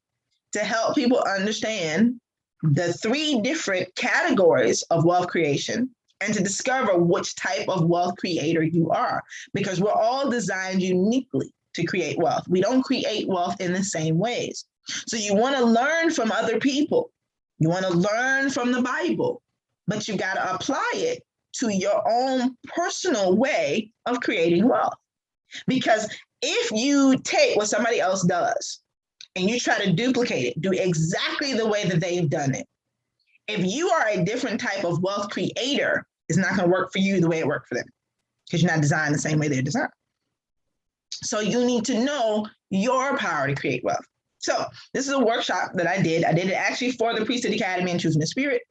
to help people understand the 3 different categories of wealth creation and to discover which type of wealth creator you are, because we're all designed uniquely to create wealth. We don't create wealth in the same ways. So you want to learn from other people. You want to learn from the Bible, but you got to apply it to your own personal way of creating wealth. Because if you take what somebody else does and you try to duplicate it, do exactly the way that they've done it, if you are a different type of wealth creator, it's not going to work for you the way it worked for them because you're not designed the same way they're designed. So you need to know your power to create wealth. So this is a workshop that I did. I did it actually for the Priesthood Academy and Truth in the Spirit.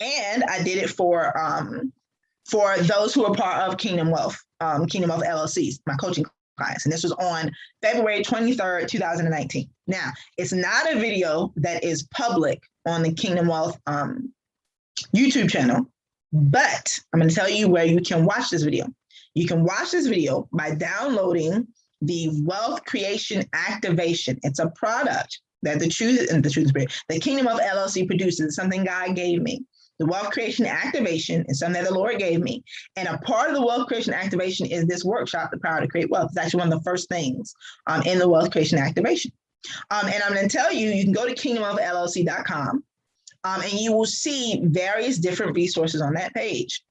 And I did it for those who are part of Kingdom of LLCs, my coaching clients. And this was on February 23rd, 2019. Now, it's not a video that is public on the Kingdom Wealth YouTube channel, but I'm going to tell you where you can watch this video. You can watch this video by downloading the Wealth Creation Activation. It's a product that the Kingdom of LLC produces. It's something God gave me. The Wealth Creation Activation is something that the Lord gave me. And a part of the Wealth Creation Activation is this workshop, The Power to Create Wealth. It's actually one of the first things in the Wealth Creation Activation. And I'm going to tell you, you can go to kingdomofllc.com and you will see various different resources on that page.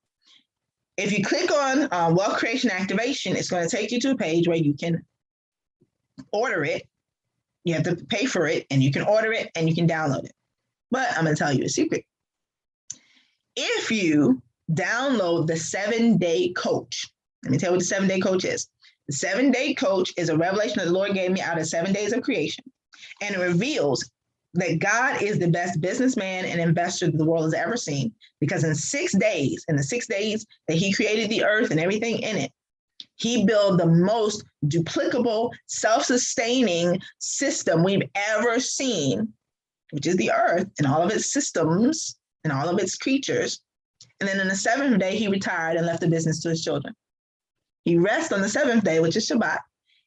If you click on Wealth Creation Activation, it's going to take you to a page where you can order it. You have to pay for it, and you can order it, and you can download it. But I'm going to tell you a secret. If you download the 7-Day Coach, let me tell you what the 7-Day Coach is. The 7-Day Coach is a revelation that the Lord gave me out of 7 days of creation, and it reveals that God is the best businessman and investor that the world has ever seen, because in 6 days, in the 6 days that he created the earth and everything in it, he built the most duplicable, self-sustaining system we've ever seen, which is the earth and all of its systems and all of its creatures. And then on the 7th day, he retired and left the business to his children. He rests on the 7th day, which is Shabbat.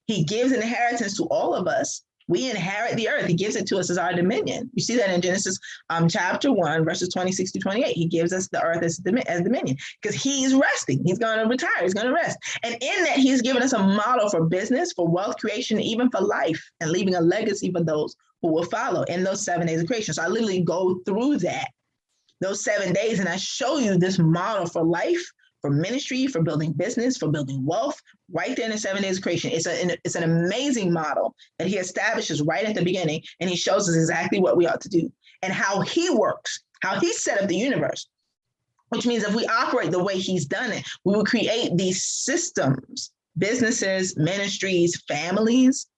He gives an inheritance to all of us. We inherit the earth. He gives it to us as our dominion. You see that in Genesis chapter 1, verses 26 to 28. He gives us the earth as dominion because he's resting. He's going to retire. He's going to rest. And in that, he's given us a model for business, for wealth creation, even for life, and leaving a legacy for those who will follow in those 7 days of creation. So I literally go through those 7 days, and I show you this model for life, for ministry, for building business, for building wealth, right there in the 7 days of creation. It's an amazing model that he establishes right at the beginning, and he shows us exactly what we ought to do and how he works, how he set up the universe, which means if we operate the way he's done it, we will create these systems, businesses, ministries, families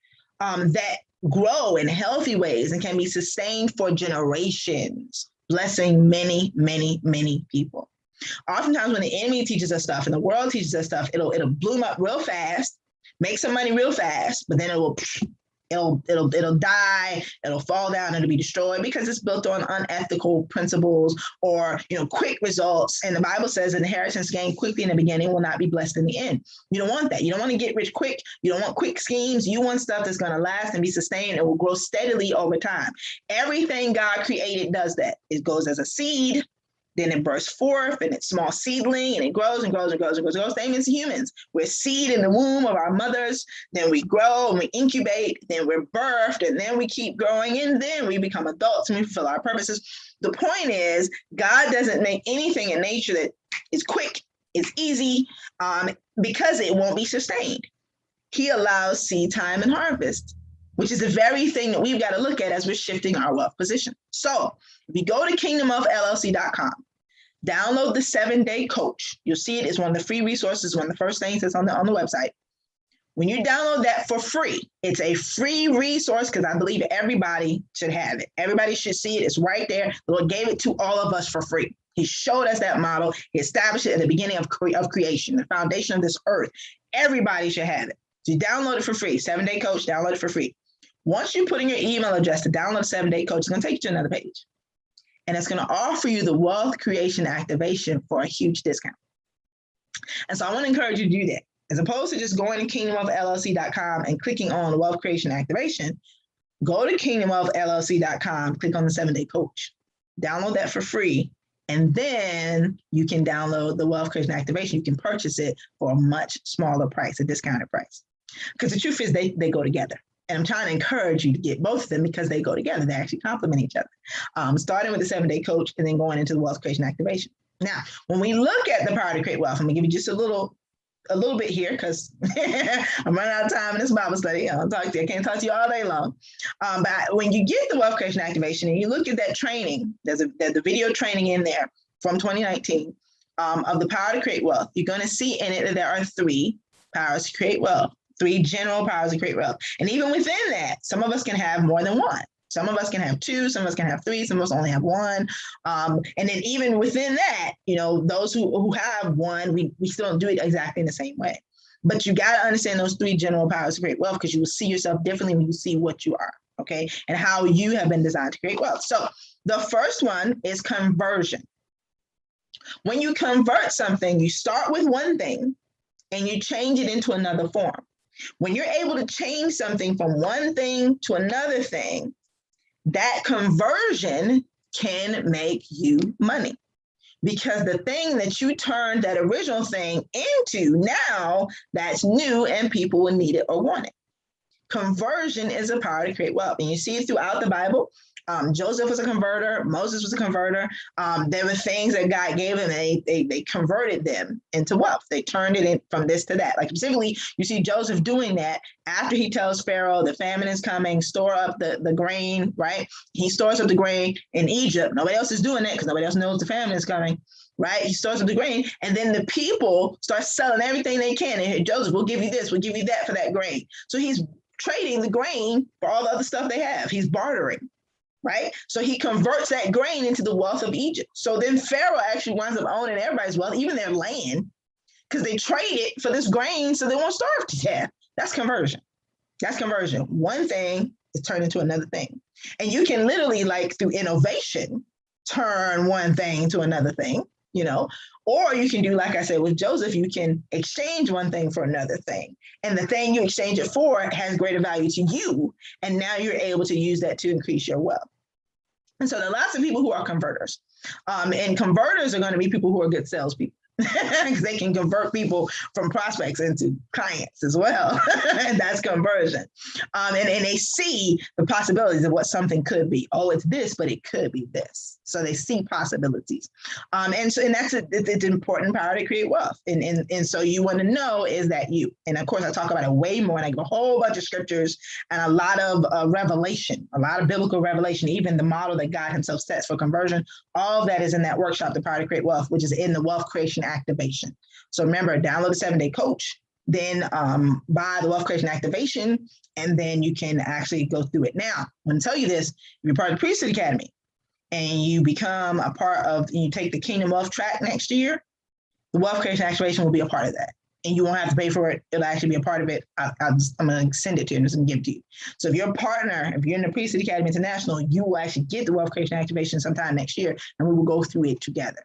that grow in healthy ways and can be sustained for generations, blessing many, many, many people. Oftentimes when the enemy teaches us stuff and the world teaches us stuff, it'll bloom up real fast, make some money real fast, but then it'll die, it'll fall down, it'll be destroyed because it's built on unethical principles or quick results. And the Bible says an inheritance gained quickly in the beginning will not be blessed in the end. You don't want that. You don't want to get rich quick. You don't want quick schemes. You want stuff that's going to last and be sustained and will grow steadily over time. Everything God created does that. It goes as a seed, then it bursts forth and it's small seedling and it grows and grows and grows and grows and grows. Same as humans. We're seed in the womb of our mothers, then we grow and we incubate, then we're birthed, and then we keep growing, and then we become adults and we fulfill our purposes. The point is, God doesn't make anything in nature that is quick, is easy, because it won't be sustained. He allows seed time and harvest, which is the very thing that we've got to look at as we're shifting our wealth position. So if you go to kingdomwealthllc.com, download the 7-day coach. You'll see it is one of the free resources, one of the first things that's on the website. When you download that for free, it's a free resource because I believe everybody should have it. Everybody should see it. It's right there. The Lord gave it to all of us for free. He showed us that model. He established it at the beginning of creation, the foundation of this earth. Everybody should have it. So you download it for free. 7-day coach, download it for free. Once you put in your email address to download 7-day coach, it's going to take you to another page. And it's going to offer you the wealth creation activation for a huge discount. And so I want to encourage you to do that. As opposed to just going to kingdomwealthllc.com and clicking on wealth creation activation, go to kingdomwealthllc.com, click on the 7-day coach, download that for free, and then you can download the wealth creation activation. You can purchase it for a much smaller price, a discounted price. Because the truth is they go together. And I'm trying to encourage you to get both of them because they go together. They actually complement each other. Starting with the 7-day coach and then going into the wealth creation activation. Now, when we look at the power to create wealth, I'm gonna give you just a little bit here because I'm running out of time in this Bible study. I can't talk to you all day long. But when you get the wealth creation activation and you look at that training, there's the video training in there from 2019 of the power to create wealth. You're gonna see in it that there are 3 powers to create wealth. 3 general powers to create wealth. And even within that, some of us can have more than one. Some of us can have 2, some of us can have 3, some of us only have 1. And then even within that, those who have 1, we still don't do it exactly in the same way. But you got to understand those 3 general powers to create wealth because you will see yourself differently when you see what you are, okay? And how you have been designed to create wealth. So the first one is conversion. When you convert something, you start with one thing and you change it into another form. When you're able to change something from one thing to another thing, that conversion can make you money because the thing that you turned that original thing into, now that's new and people will need it or want it. Conversion is a power to create wealth. And you see it throughout the Bible. Joseph was a converter. Moses was a converter. There were things that God gave them, and they converted them into wealth. They turned it in from this to that. Like specifically, you see Joseph doing that after he tells Pharaoh the famine is coming, store up the grain, right? He stores up the grain in Egypt. Nobody else is doing it because nobody else knows the famine is coming, right? He stores up the grain, and then the people start selling everything they can. And Joseph, we'll give you this, we'll give you that for that grain. So he's trading the grain for all the other stuff they have. He's bartering. Right? So he converts that grain into the wealth of Egypt. So then Pharaoh actually winds up owning everybody's wealth, even their land, because they trade it for this grain so they won't starve to death. That's conversion. That's conversion. One thing is turned into another thing. And you can literally, like through innovation, turn one thing to another thing, or you can do, like I said, with Joseph, you can exchange one thing for another thing. And the thing you exchange it for has greater value to you. And now you're able to use that to increase your wealth. And so there are lots of people who are converters. And converters are going to be people who are good salespeople. because they can convert people from prospects into clients as well. And that's conversion. And they see the possibilities of what something could be. Oh, it's this, but it could be this. So they see possibilities. And that's it's an important power to create wealth. And so you want to know, is that you? And of course, I talk about it way more, and I give a whole bunch of scriptures and a lot of revelation, a lot of biblical revelation, even the model that God himself sets for conversion. All of that is in that workshop, The Power to Create Wealth, which is in the Wealth Creation Activation. So remember, download the 7-Day Coach, then buy the Wealth Creation Activation, and then you can actually go through it. Now, I'm going to tell you this: if you're part of the Priesthood Academy and you become a part of, you take the Kingdom Wealth track next year, the Wealth Creation Activation will be a part of that. And you won't have to pay for it. It'll actually be a part of it. I'm going to send it to you and just give it to you. So if you're a partner, if you're in the Priesthood Academy International, you will actually get the Wealth Creation Activation sometime next year, and we will go through it together.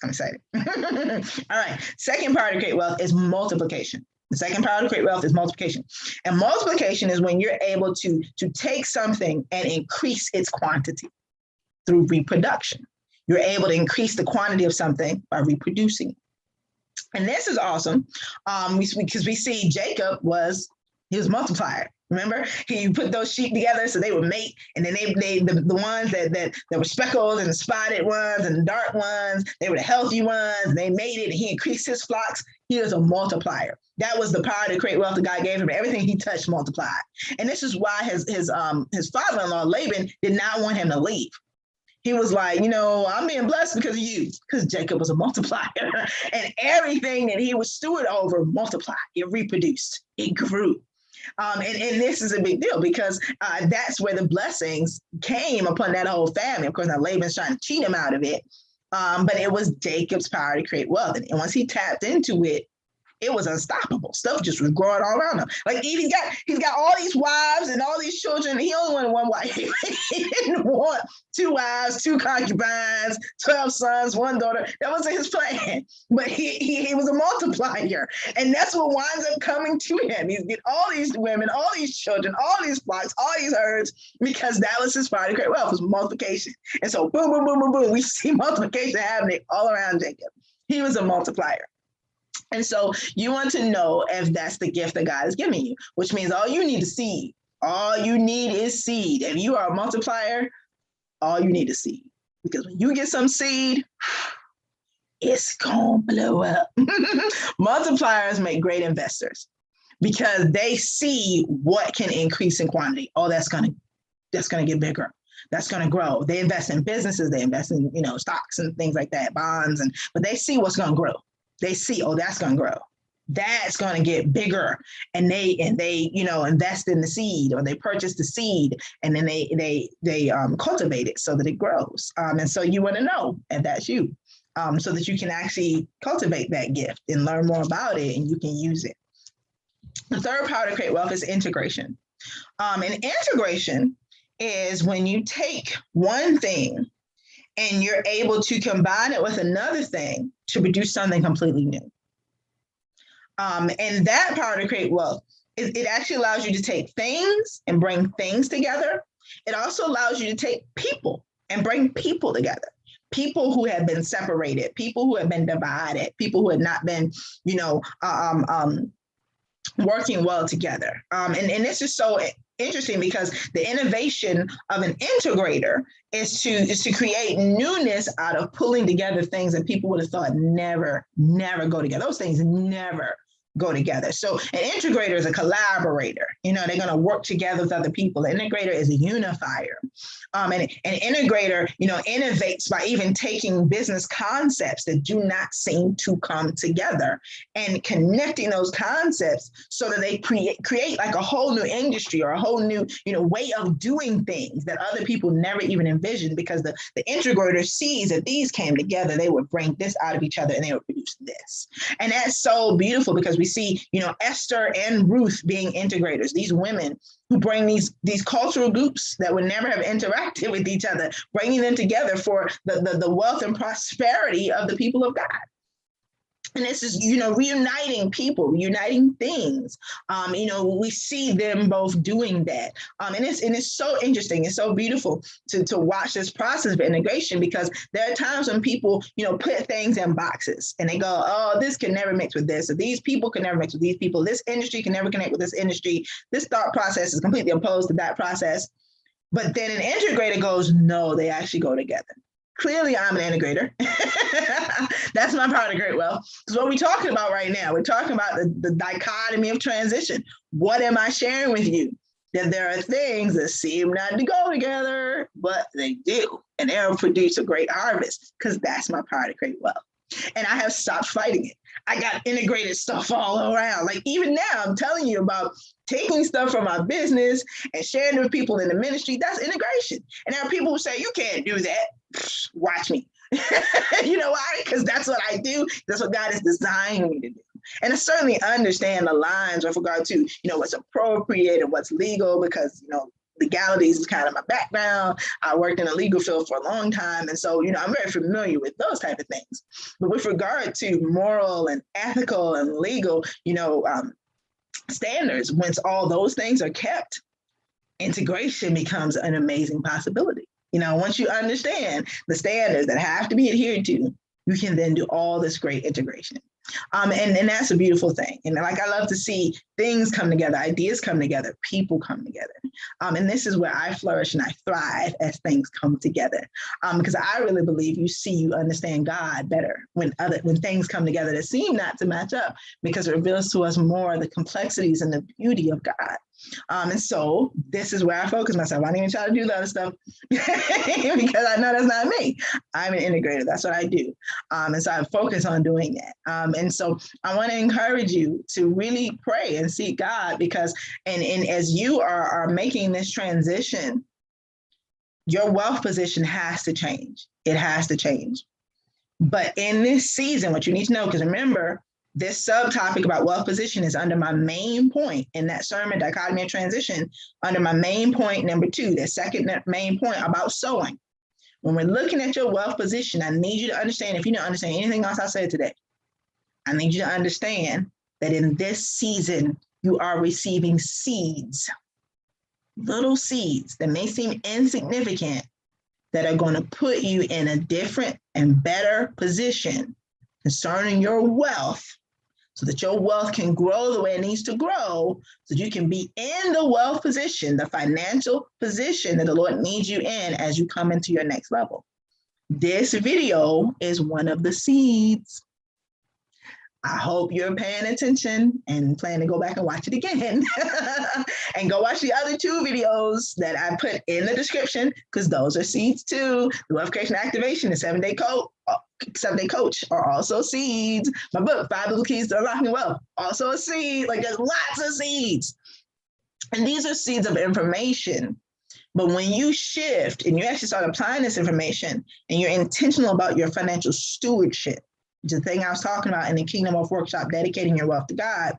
I'm excited. All right. Second power to create wealth is multiplication. The second power to create wealth is multiplication. And multiplication is when you're able to take something and increase its quantity through reproduction. You're able to increase the quantity of something by reproducing it. And this is awesome because we see Jacob was a multiplier. Remember, he put those sheep together so they would mate, and then they the ones that were speckled and the spotted ones and the dark ones, they were the healthy ones, and they mated, and he increased his flocks. He was a multiplier. That was the power to create wealth that God gave him. Everything he touched multiplied. And this is why his father-in-law, Laban, did not want him to leave. He was like, I'm being blessed because of you, because Jacob was a multiplier. And everything that he was steward over multiplied. It reproduced. It grew. And this is a big deal because that's where the blessings came upon that whole family. Of course, now Laban's trying to cheat him out of it. But it was Jacob's power to create wealth. And once he tapped into it, it was unstoppable. Stuff just was growing all around him. Like he's got all these wives and all these children. He only wanted one wife. He didn't want 2 wives, 2 concubines, 12 sons, 1 daughter. That wasn't his plan. But he was a multiplier. And that's what winds up coming to him. He's get all these women, all these children, all these flocks, all these herds, because that was his power to create wealth, was multiplication. And so boom, boom, boom, boom, boom, we see multiplication happening all around Jacob. He was a multiplier. And so you want to know if that's the gift that God is giving you, which means all you need is seed. All you need is seed. If you are a multiplier, all you need is seed. Because when you get some seed, it's going to blow up. Multipliers make great investors because they see what can increase in quantity. Oh, that's going to get bigger. That's going to grow. They invest in businesses. They invest in, stocks and things like that, bonds, but they see what's going to grow. They see, oh, that's going to grow. That's going to get bigger. And they invest in the seed, or they purchase the seed, and then they cultivate it so that it grows. And so you want to know if that's you, so that you can actually cultivate that gift and learn more about it, and you can use it. The third power to create wealth is integration. And integration is when you take one thing and you're able to combine it with another thing to produce something completely new. And that power to create wealth, it actually allows you to take things and bring things together. It also allows you to take people and bring people together. People who have been separated, people who have been divided, people who have not been, working well together. And this is so interesting because the innovation of an integrator is to create newness out of pulling together things that people would have thought never go together. Those things never go together. So an integrator is a collaborator. They're going to work together with other people. An integrator is a unifier. And an integrator, innovates by even taking business concepts that do not seem to come together and connecting those concepts so that they create like a whole new industry or a whole new, way of doing things that other people never even envisioned, because the integrator sees that these came together, they would bring this out of each other and they would produce this. And that's so beautiful because we see, Esther and Ruth being integrators, these women who bring these cultural groups that would never have interacted with each other, bringing them together for the wealth and prosperity of the people of God. And this is, reuniting people, reuniting things. We see them both doing that. And it's so interesting. It's so beautiful to watch this process of integration, because there are times when people, put things in boxes and they go, oh, this can never mix with this, or these people can never mix with these people. This industry can never connect with this industry. This thought process is completely opposed to that process. But then an integrator goes, no, they actually go together. Clearly, I'm an integrator. That's my part of great wealth. Because what we're talking about right now, we're talking about the dichotomy of transition. What am I sharing with you? That there are things that seem not to go together, but they do. And they'll produce a great harvest, because that's my part of great wealth. And I have stopped fighting it. I got integrated stuff all around. Like even now, I'm telling you about taking stuff from my business and sharing it with people in the ministry. That's integration. And there are people who say, you can't do that. Watch me. You know why? Because that's what I do. That's what God has designed me to do. And I certainly understand the lines with regard to, what's appropriate and what's legal, because, legalities is kind of my background. I worked in the legal field for a long time. And so, I'm very familiar with those type of things. But with regard to moral and ethical and legal, standards, once all those things are kept, integration becomes an amazing possibility. Once you understand the standards that have to be adhered to, you can then do all this great integration. And that's a beautiful thing. And like, I love to see things come together, ideas come together, people come together. And this is where I flourish and I thrive as things come together. Because I really believe you understand God better when things come together that seem not to match up, because it reveals to us more the complexities and the beauty of God. And so this is where I focus myself. I don't even try to do the other stuff because I know that's not me. I'm an integrator. That's what I do. And so I focus on doing that. And so I want to encourage you to really pray and seek God, because and as you are making this transition, your wealth position has to change. It has to change. But in this season, what you need to know, because remember, this subtopic about wealth position is under my main point in that sermon, Dichotomy of Transition, under my main point number 2, the second main point about sowing. When we're looking at your wealth position, I need you to understand, if you don't understand anything else I said today, I need you to understand that in this season, you are receiving seeds, little seeds that may seem insignificant, that are going to put you in a different and better position concerning your wealth, so that your wealth can grow the way it needs to grow, so that you can be in the wealth position, the financial position that the Lord needs you in as you come into your next level. This video is one of the seeds. I hope you're paying attention and plan to go back and watch it again. And go watch the other 2 videos that I put in the description, because those are seeds too. The Wealth Creation Activation, the 7-Day Coach are also seeds. My book, 5 Little Keys to Unlocking Wealth, also a seed. Like, there's lots of seeds. And these are seeds of information. But when you shift and you actually start applying this information and you're intentional about your financial stewardship, the thing I was talking about in the Kingdom Wealth Workshop, dedicating our wealth to God,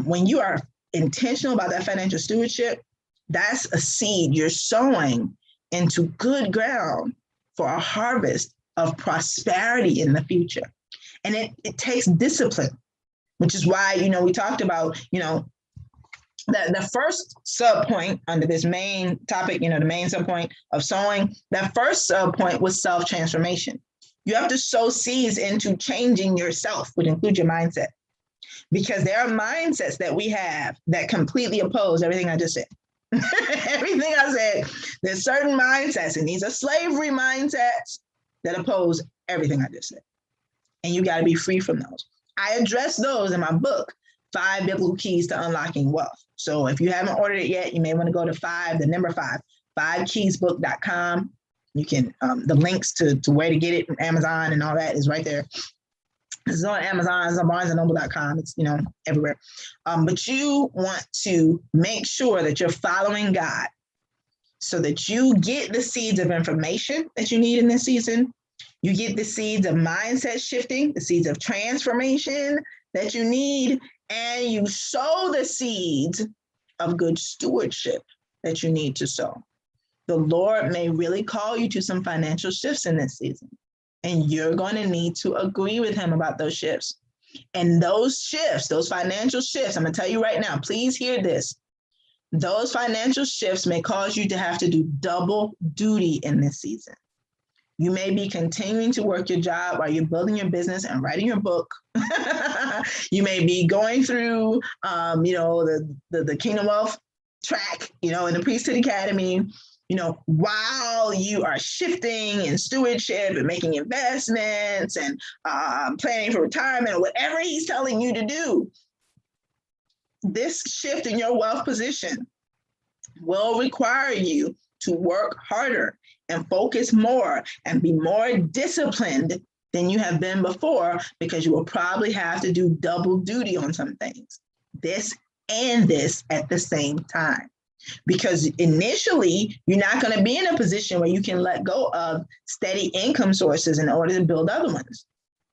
when you are intentional about that financial stewardship, that's a seed you're sowing into good ground for a harvest of prosperity in the future. And it takes discipline, which is why, we talked about, the first sub point under this main topic, the main sub point of sowing, that first sub point was self-transformation. You have to sow seeds into changing yourself, which includes your mindset, because there are mindsets that we have that completely oppose everything I just said. Everything I said, there's certain mindsets, and these are slavery mindsets that oppose everything I just said. And you got to be free from those. I address those in my book, 5 Biblical Keys to Unlocking Wealth. So if you haven't ordered it yet, you may want to go to 5keysbook.com. You can, the links to where to get it from Amazon and all that is right there. It's on Amazon, it's on barnesandnoble.com. It's, everywhere. But you want to make sure that you're following God so that you get the seeds of information that you need in this season. You get the seeds of mindset shifting, the seeds of transformation that you need, and you sow the seeds of good stewardship that you need to sow. The Lord may really call you to some financial shifts in this season. And you're going to need to agree with him about those shifts. And those shifts, those financial shifts, I'm going to tell you right now, please hear this. Those financial shifts may cause you to have to do double duty in this season. You may be continuing to work your job while you're building your business and writing your book. You may be going through, the Kingdom Wealth track, in the Priesthood Academy, while you are shifting in stewardship and making investments and planning for retirement or whatever he's telling you to do. This shift in your wealth position will require you to work harder and focus more and be more disciplined than you have been before, because you will probably have to do double duty on some things, this and this at the same time. Because initially, you're not going to be in a position where you can let go of steady income sources in order to build other ones.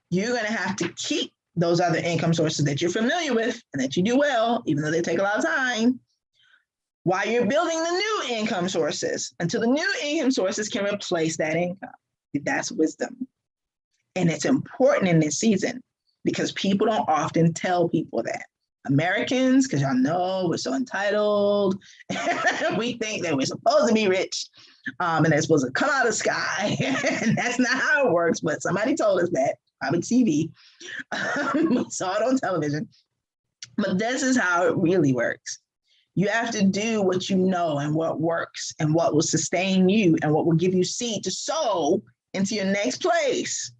You're going to have to keep those other income sources that you're familiar with and that you do well, even though they take a lot of time, while you're building the new income sources until the new income sources can replace that income. That's wisdom. And it's important in this season because people don't often tell people that. Americans, because y'all know we're so entitled, we think that we're supposed to be rich and they're supposed to come out of the sky. And that's not how it works, but somebody told us that, probably TV. We saw it on television. But this is how it really works. You have to do what you know and what works and what will sustain you and what will give you seed to sow into your next place.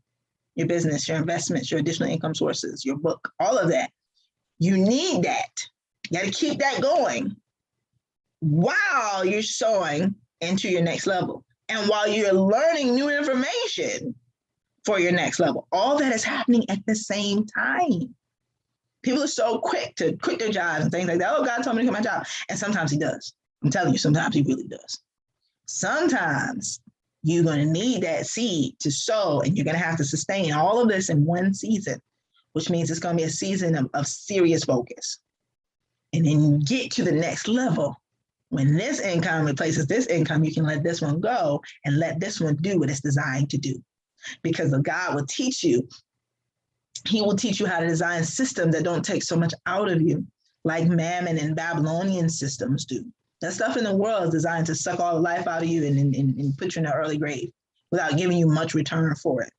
Your business, your investments, your additional income sources, your book, all of that. You need that. You got to keep that going while you're sowing into your next level and while you're learning new information for your next level. All that is happening at the same time. People are so quick to quit their jobs and things like that. Oh, God told me to quit my job. And sometimes he does. I'm telling you, sometimes he really does. Sometimes you're going to need that seed to sow, and you're going to have to sustain all of this in one season, which means it's going to be a season of serious focus. And then you get to the next level. When this income replaces this income, you can let this one go and let this one do what it's designed to do. Because God will teach you. He will teach you how to design systems that don't take so much out of you, like Mammon and Babylonian systems do. That stuff in the world is designed to suck all the life out of you and put you in an early grave without giving you much return for it.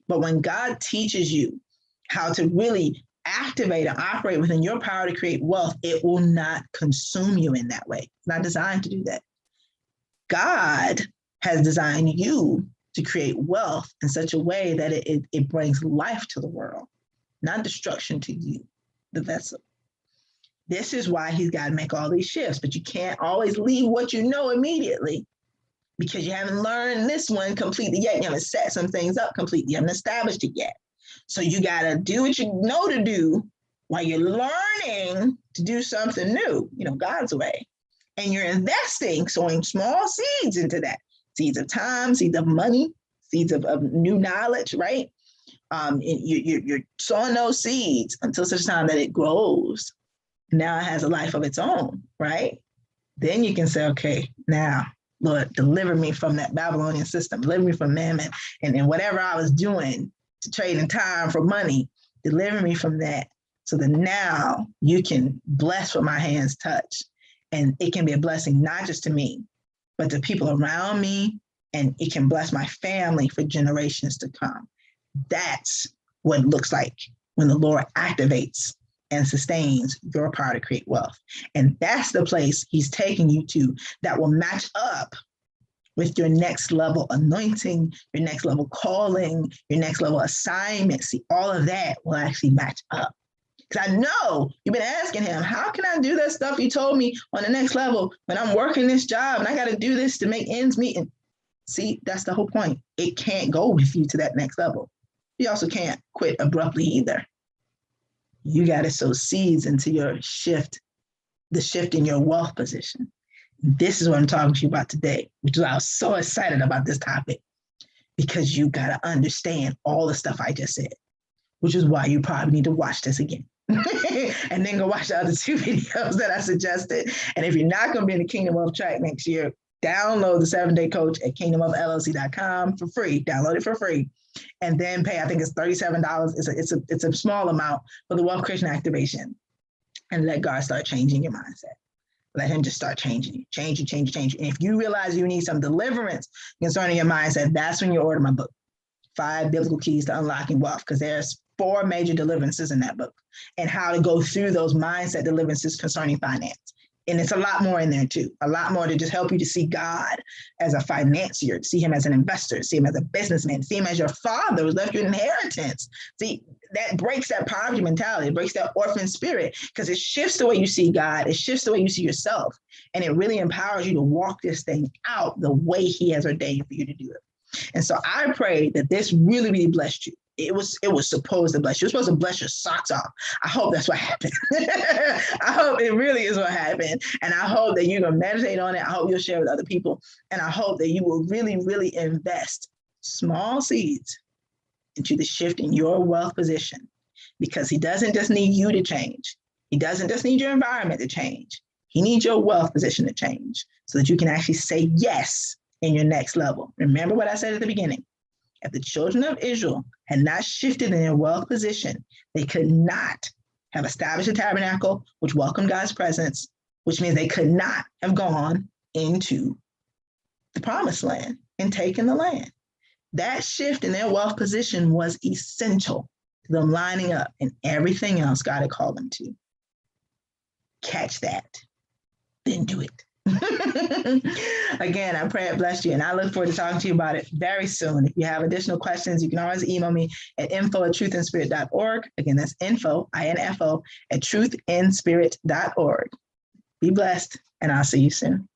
But when God teaches you how to really activate and operate within your power to create wealth, it will not consume you in that way. It's not designed to do that. God has designed you to create wealth in such a way that it brings life to the world, not destruction to you, the vessel. This is why he's got to make all these shifts, but you can't always leave what you know immediately because you haven't learned this one completely yet. You haven't set some things up completely. You haven't established it yet. So you got to do what you know to do while you're learning to do something new, God's way. And you're investing, sowing small seeds into that. Seeds of time, seeds of money, seeds of new knowledge, right? You're sowing those seeds until such time that it grows. Now it has a life of its own, right? Then you can say, okay, now, Lord, deliver me from that Babylonian system, deliver me from Mammon and whatever I was doing to trade in time for money, deliver me from that so that now you can bless what my hands touch. And it can be a blessing, not just to me, but to people around me, and it can bless my family for generations to come. That's what it looks like when the Lord activates and sustains your power to create wealth. And that's the place he's taking you to that will match up with your next level anointing, your next level calling, your next level assignment. See, all of that will actually match up. Because I know you've been asking him, how can I do that stuff you told me on the next level when I'm working this job and I got to do this to make ends meet? And see, that's the whole point. It can't go with you to that next level. You also can't quit abruptly either. You got to sow seeds into your shift, the shift in your wealth position. This is what I'm talking to you about today, which is why I was so excited about this topic, because you got to understand all the stuff I just said, which is why you probably need to watch this again. And then go watch the other 2 videos that I suggested. And if you're not going to be in the Kingdom Wealth track next year, download the 7-Day Coach at kingdomofllc.com for free. Download it for free. and then pay, I think it's $37. It's a small amount for the wealth creation activation, and let God start changing your mindset. Let him just start changing you, change. And if you realize you need some deliverance concerning your mindset, that's when you order my book, 5 Biblical Keys to Unlocking Wealth, because there's 4 major deliverances in that book and how to go through those mindset deliverances concerning finance. And it's a lot more in there too, a lot more to just help you to see God as a financier, to see him as an investor, see him as a businessman, see him as your father who's left you an inheritance. See, that breaks that poverty mentality, it breaks that orphan spirit, because it shifts the way you see God, it shifts the way you see yourself, and it really empowers you to walk this thing out the way he has ordained for you to do it. And so I pray that this really, really blessed you. It was supposed to bless you. It was supposed to bless your socks off. I hope that's what happened. I hope it really is what happened. And I hope that you're going to meditate on it. I hope you'll share with other people. And I hope that you will really, really invest small seeds into the shift in your wealth position, because he doesn't just need you to change. He doesn't just need your environment to change. He needs your wealth position to change so that you can actually say yes in your next level. Remember what I said at the beginning. If the children of Israel had not shifted in their wealth position, they could not have established a tabernacle which welcomed God's presence, which means they could not have gone into the promised land and taken the land. That shift in their wealth position was essential to them lining up in everything else God had called them to. Catch that, then do it. Again, I pray it blessed you, and I look forward to talking to you about it very soon. If you have additional questions, you can always email me at info@truthandspirit.org. Again, that's info, INFO, @truthandspirit.org. Be blessed, and I'll see you soon.